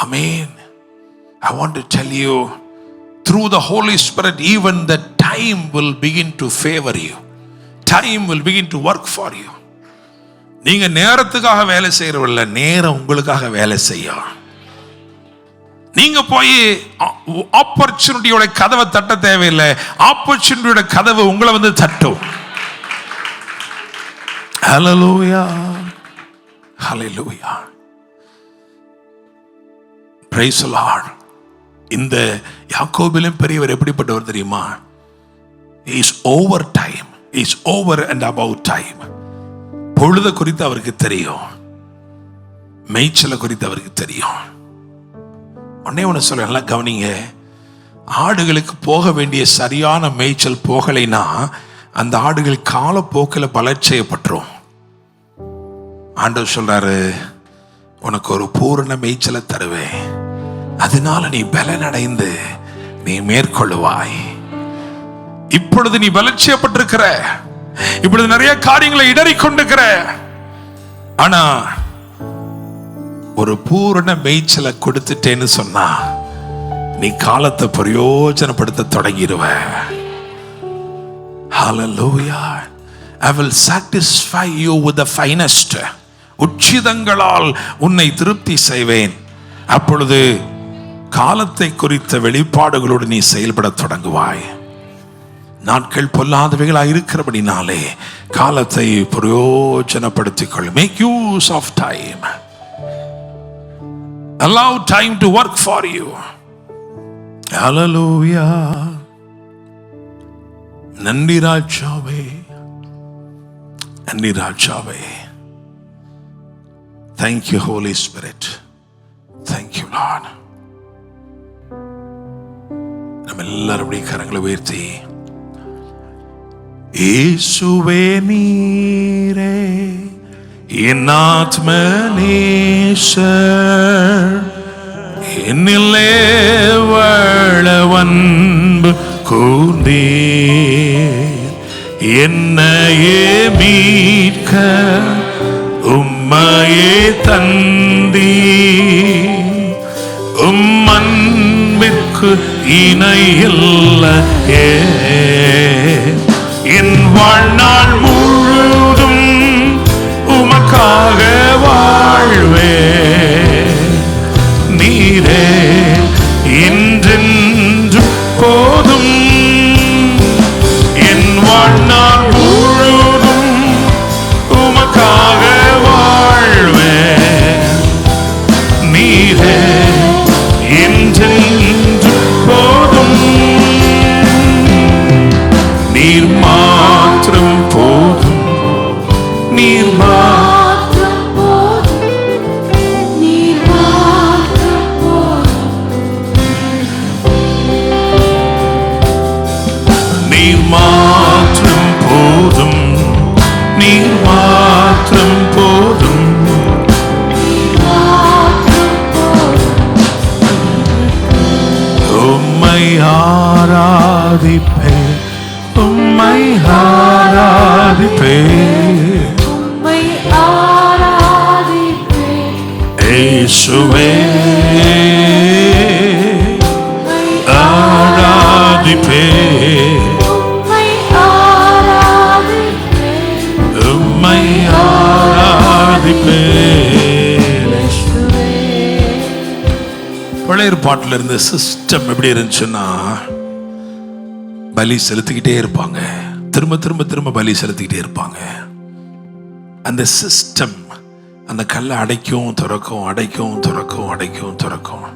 Amen. I want to tell you, through the Holy Spirit, even the time will begin to favor you. Time will begin to work for you. நீங்க நேரத்துக்காக வேலை செய்யறவல்ல, நேரம் உங்களுக்காக வேலை செய்யும். நீங்க போய் ஆப்பர்ச்சுனிட்டியோட கதவை தட்ட தேவையில்லை, ஆப்பர்ச்சுனிட்டியோட கதவு உங்களை வந்து தட்டும். Hallelujah. Hallelujah. Praise the Lord. இந்த யாக்கோபிலும் பெரியவர் எப்படிப்பட்டவர் தெரியுமா? He is over time. He is over and above time. பொழுத குறித்து அவருக்கு தெரியும், மேய்ச்சலை குறித்து அவருக்கு தெரியும். உடனே ஒன்று சொல்ல, நல்லா கவனிங்க. ஆடுகளுக்கு போக வேண்டிய சரியான மேய்ச்சல் போகலைன்னா அந்த ஆடுகள் காலப்போக்கில் பலட்சயப்பட்டுரும். ஆண்டவர் சொல்றாரு, உனக்கு ஒரு பூரண மேய்ச்சலை தருவேன், அதனால நீ பலனடைந்து நீ மேற்கொள்ளுவாய். இப்பொழுது நீ பலட்சயப்பட்டிருக்கிற, இப்பொழுது நிறைய காரியங்களை இடறிக் கொண்டிருக்கிற, ஆனா ஒரு பூரண மேய்ச்சலை கொடுத்துட்டேன்னு சொன்னா நீ காலத்தை பிரயோஜனப்படுத்த தொடங்கிடுவ. Hallelujah. I will satisfy you with the finest. உச்சிதங்களால் உன்னை திருப்தி செய்வேன். அப்பொழுது காலத்தை குறித்த வெளிப்பாடுகளோடு நீ செயல்பட தொடங்குவாய். நாட்கள் பொல்லாதவைகளாக இருக்கிறபடினாலே காலத்தை பிரயோஜனப்படுத்திக் கொள். Make use of time. Allow time to work for you. Hallelujah. நன்றி ராஜாவே, நன்றி ராஜாவே. Thank you, Holy Spirit. Thank you, Lord. நம்ம எல்லாரும் கரங்களை உயர்த்தி, இயேசுவே நீரே என் ஆத்ம நேசர், என்னிலே வளவன்பு கூர்ந்தீர், என்னையே மீட்க உம்மையே தந்தீர், உம் அன்பிற்கு இணையில்லையே. என் வாழ்நாள் முழுதும் உமக்காக வாழ்வே, நீரே என்றென்று போதும். என் வாழ்நாள் முழுதும் உமக்காக வாழ்வே, நீரே என்றென்று போதும். நீர் மாத்திரம் போதும், நீர் மாத்திரம் போதும், நீர் மாத்திரம் போதும். உம்மை ஆராதிப்பேன், உம்மை ஆராதிப்பேன், உம்மை ஆராதிப்பேன் இயேசுவே ஆராதிப்பேன், உம்மை ஆராதிப்பேன் உம்மை ஆராதிப்பேன். பழைய ஏற்பாட்டில் இருந்த சிஸ்டம் எப்படி இருந்துச்சுன்னா, பலி செலுத்திக்கிட்டே இருப்பாங்க, திரும்ப திரும்ப திரும்ப பலி செலுத்திக்கிட்டே இருப்பாங்க. அந்த சிஸ்டம் அந்த கல்லை அடைக்கும் திறக்கும், அடைக்கும் திறக்கும், அடைக்கும் திறக்கும்.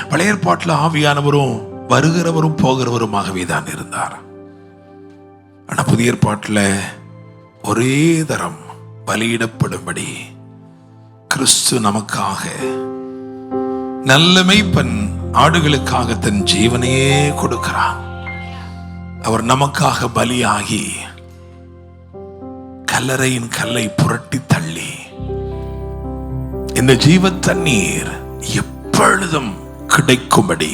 பழைய ஏற்பாட்டில் ஆவியானவரும் வருகிறவரும் போகிறவருமாகவே தான் இருந்தார். ஆனா புதிய ஏற்பாட்டில் ஒரே தரம் பலியிடப்படும்படி கிறிஸ்து நமக்காக, நல்ல மேய்ப்பன் ஆடுகளுக்காக தன் ஜீவனையே கொடுக்கிறார். அவர் நமக்காக பலியாகி கல்லறையின் கல்லை புரட்டி தள்ளி இந்த ஜீவ தண்ணீர் எப்பொழுதும் கிடைக்கும்படி,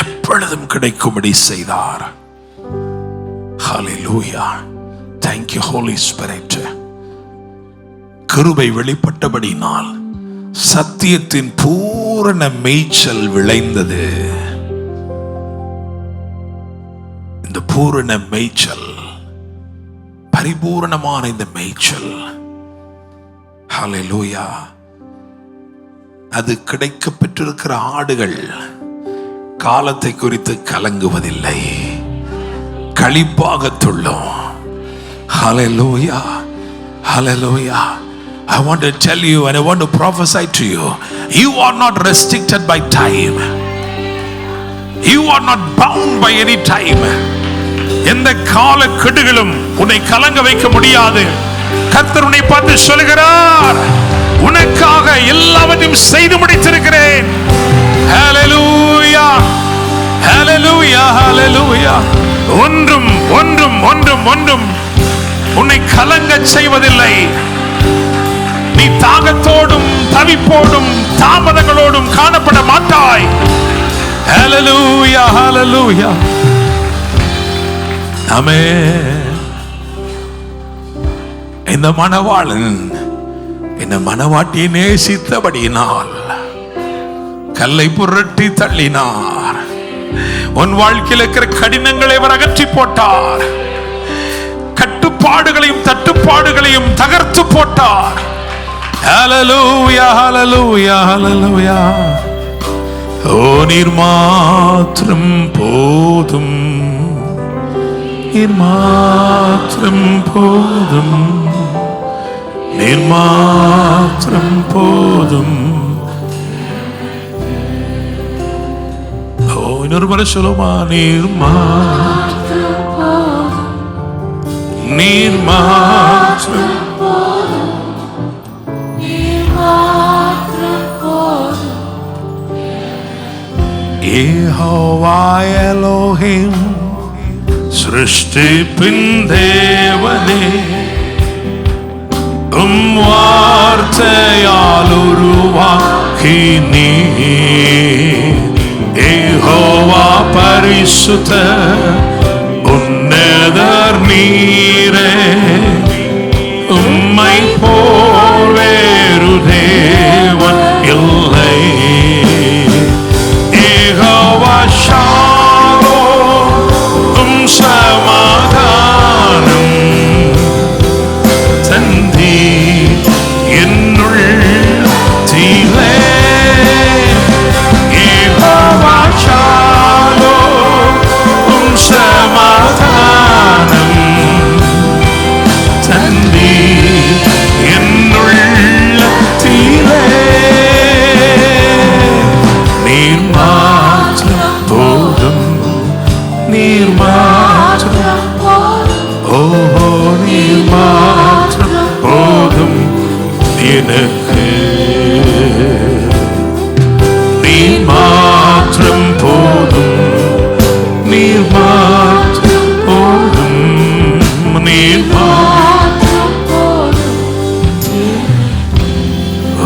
எப்பொழுதும் கிடைக்கும்படி செய்தார். ஹல்லேலூயா. Thank you Holy Spirit. கிருபை வெளிப்பட்டபடினால் சத்தியத்தின் பூரண மேய்ச்சல் விளைந்தது. இந்த பூரண மேய்ச்சல், பரிபூரணமான இந்த மேய்ச்சல், ஹல்லேலூயா, அது கிடைக்க பெற்றிருக்கிற ஆடுகள் காலத்தை குறித்து கலங்குவதில்லை, களிப்பாக துள்ளும். ஹல்லேலூயா, ஹல்லேலூயா. I want to tell you and I want to prophesy to you, you are not restricted by time, you are not bound by any time. எந்த கால கெடுகளும் உன்னை கலங்க வைக்க முடியாது. கர்த்தர் உன்னை பார்த்து சொல்கிறார், உனக்காக எல்லாவற்றையும் செய்து முடித்திருக்கிறேன். ஹல்லேலூயா, ஹல்லேலூயா, ஹல்லேலூயா. ஒன்றும் ஒன்றும் ஒன்றும் ஒன்றும் உன்னை கலங்க செய்வதில்லை. நீ தாகத்தோடும் தவிப்போடும் தாமதங்களோடும் காணப்பட மாட்டாய். ஹல்லேலூயா, ஹல்லேலூயா. ஆமென். இந்த மணவாளன் இந்த மணவாட்டியை நேசித்தபடியினால் கல்லை புரட்டி தள்ளினார். உன் வாழ்க்கையில் இருக்கிற கடினங்களை அவர் அகற்றி போட்டார். கட்டுப்பாடுகளையும் தட்டுப்பாடுகளையும் தகர்த்து போட்டார். ஹல்லேலூயா, ஹல்லேலூயா, ஹல்லேலூயா. ஓ நீர் மாத்திரம் போதும், நீர் மாத்திரம் போதும், நீர் மாத்திரம் போதும். ஓ இன்னொரு முறை சொல்லுமா, நீர் மாத்திரம் போதும், நீர் மாத்திரம் யெகோவா எலோஹிம் சிருஷ்டிப்பின் தேவனே, வார்த்தையால் உருவாக்கி நீ யெகோவா பரிசுத்த உன்னதர் நீரே, உம்மை போல் வேறு தேவன் இல்லை. யெகோவா ஷாலோம், உம் சமாதானம் தந்தி என்னுள் தீலே. யெகோவா ஷாலோம், உம் சமாதானம் எனக்கு நீர் மாற்றம் போதும், நீர் மாற்றம் போதும், நீர்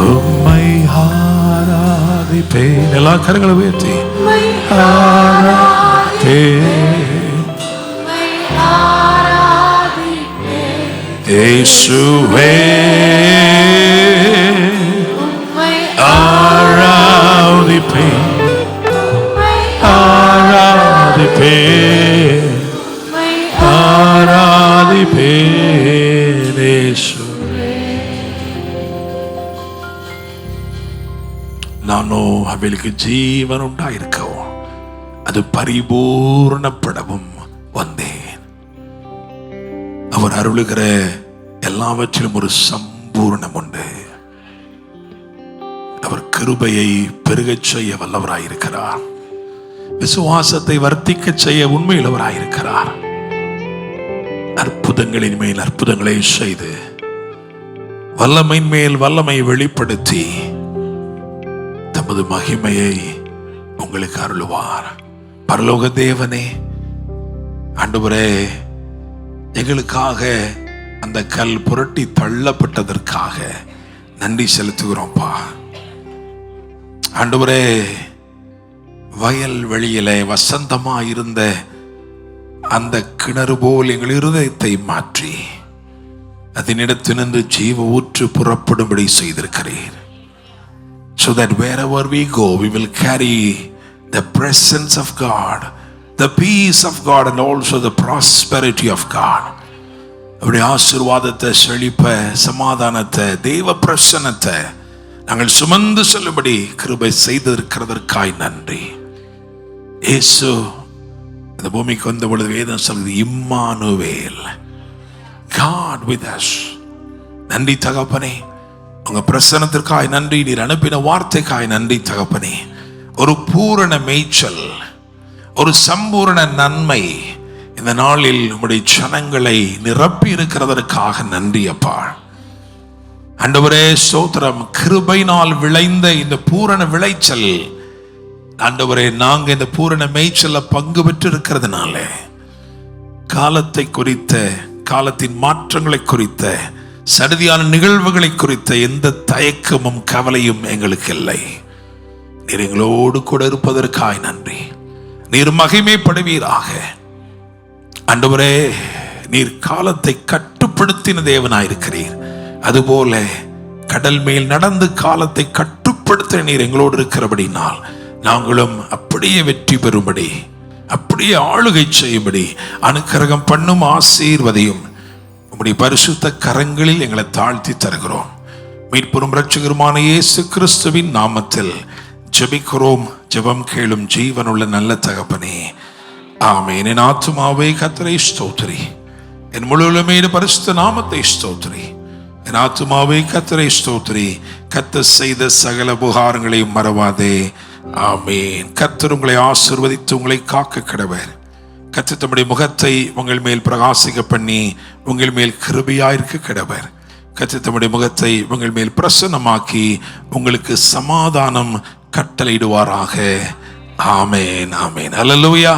உம்மை ஆராதிப்பேன். எல்லா கரங்களை உயர்த்தி இயேசுவே ஆராதிப்பேன், ஆராதிப்பேன், ஆராதிப்பேன் இயேசுவே. நானோ அவளுக்கு ஜீவன் உண்டாயிருக்கவும் அது பரிபூர்ணப்படவும் வந்தேன். அவர் அருளுகிற எல்லாவற்றிலும் ஒரு சம்பூர்ணம் உண்டு. அவர் கிருபையை பெருகச் செய்ய வல்லவராயிருக்கிறார். விசுவாசத்தை வர்த்திக்க செய்ய உண்மையுள்ளவராயிருக்கிறார். அற்புதங்களின் மேல் அற்புதங்களை செய்து வல்லமையின் மேல் வல்லமை வெளிப்படுத்தி தமது மகிமையை உங்களுக்கு அருளுவார். பரலோக தேவனே, ஆண்டவரே, எங்களுக்காக அந்த கல் புரட்டி தள்ளப்பட்டதற்காக நன்றி செலுத்துகிறோம்ப்பா. ஆண்டவரே, வயல் வெளியில வசந்தமா இருந்த அந்த கிணறு போல் எங்கள் இருதயத்தை மாற்றி அதனிடத்திலிருந்து ஜீவ ஊற்று புறப்படும்படி செய்திருக்கிறீர். So that wherever we go, we will carry the presence of God, the peace of God, and also the prosperity of God. அப்படி ஆசீர்வாதத்தை, செழிப்ப, சமாதானத்தை, தேவ பிரசன்னத்தை நாங்கள் சுமந்து செல்லும்படி கிருபை செய்திருக்கிறதற்காய் நன்றி. இயேசு இந்த பூமிக்கு வந்த பொழுது வேதம் சொல்லுது, இம்மானுவேல், God with us. நன்றி தகப்பனே, உங்க பிரசன்னத்திற்காய் நன்றி. நீர் அனுப்பின வார்த்தைக்காய் நன்றி தகப்பனே. ஒரு பூரண மேய்ச்சல், ஒரு சம்பூரண நன்மை இந்த நாளில் உம்முடைய ஜனங்களை நிரப்பி இருக்கிறதற்காக நன்றி அப்பா. ஆண்டவரே ஸ்தோத்திரம். கிருபையினால் விளைந்த இந்த பூரண விளைச்சல், ஆண்டவரே, நாங்க இந்த பூரண மேய்ச்சல்ல பங்கு பெற்று இருக்கிறதுனால காலத்தை குறித்த, காலத்தின் மாற்றங்களை குறித்த, சடுதியான நிகழ்வுகளை குறித்த எந்த தயக்கமும் கவலையும் எங்களுக்கு இல்லை. நீர் எங்களோடு கூட இருப்பதற்காய் நன்றி. நீர் மகிமைப்படுவீராக. ஆண்டவரே, நீர் காலத்தை கட்டுப்படுத்தின தேவனாயிருக்கிறீர். அதுபோல கடல் மேல் நடந்து காலத்தை கட்டுப்படுத்த நீர் எங்களோடு இருக்கிறபடினால் நாங்களும் அப்படியே வெற்றி பெறும்படி, அப்படியே ஆளுகை செய்யும்படி அனுக்கிரகம் பண்ணும் ஆசீர்வதியும் உம்முடைய பரிசுத்த கரங்களில் எங்களை தாழ்த்தி தருகிறோம். மீட்பெரும் இரட்சகருமான இயேசு கிறிஸ்துவின் நாமத்தில் ஜெபிக்கிறோம். ஜெபம் கேளும் ஜீவனுள்ள நல்ல தகப்பனே, ஆமென். என் ஆத்துமாவே கர்த்தரை ஸ்தோத்திரி, என் முழுவலுமே பரிசுத்த நாமத்தை ஸ்தோத்திரி. என் ஆத்துமாவே கர்த்தரை ஸ்தோத்திரி, கர்த்தர் செய்த சகல உபகாரங்களையும் மறவாதே. ஆமென். கர்த்தர் உங்களை ஆசீர்வதித்து உங்களை காக்க கடவர். கர்த்தர் தம்முடைய முகத்தை உங்கள் மேல் பிரகாசிக்க பண்ணி உங்கள் மேல் கிருபையாயிருக்க கடவர். கர்த்தர் தம்முடைய முகத்தை உங்கள் மேல் பிரசன்னமாக்கி உங்களுக்கு சமாதானம் கட்டளையிடுவாராக. ஆமென், ஆமென். அல்லேலூயா.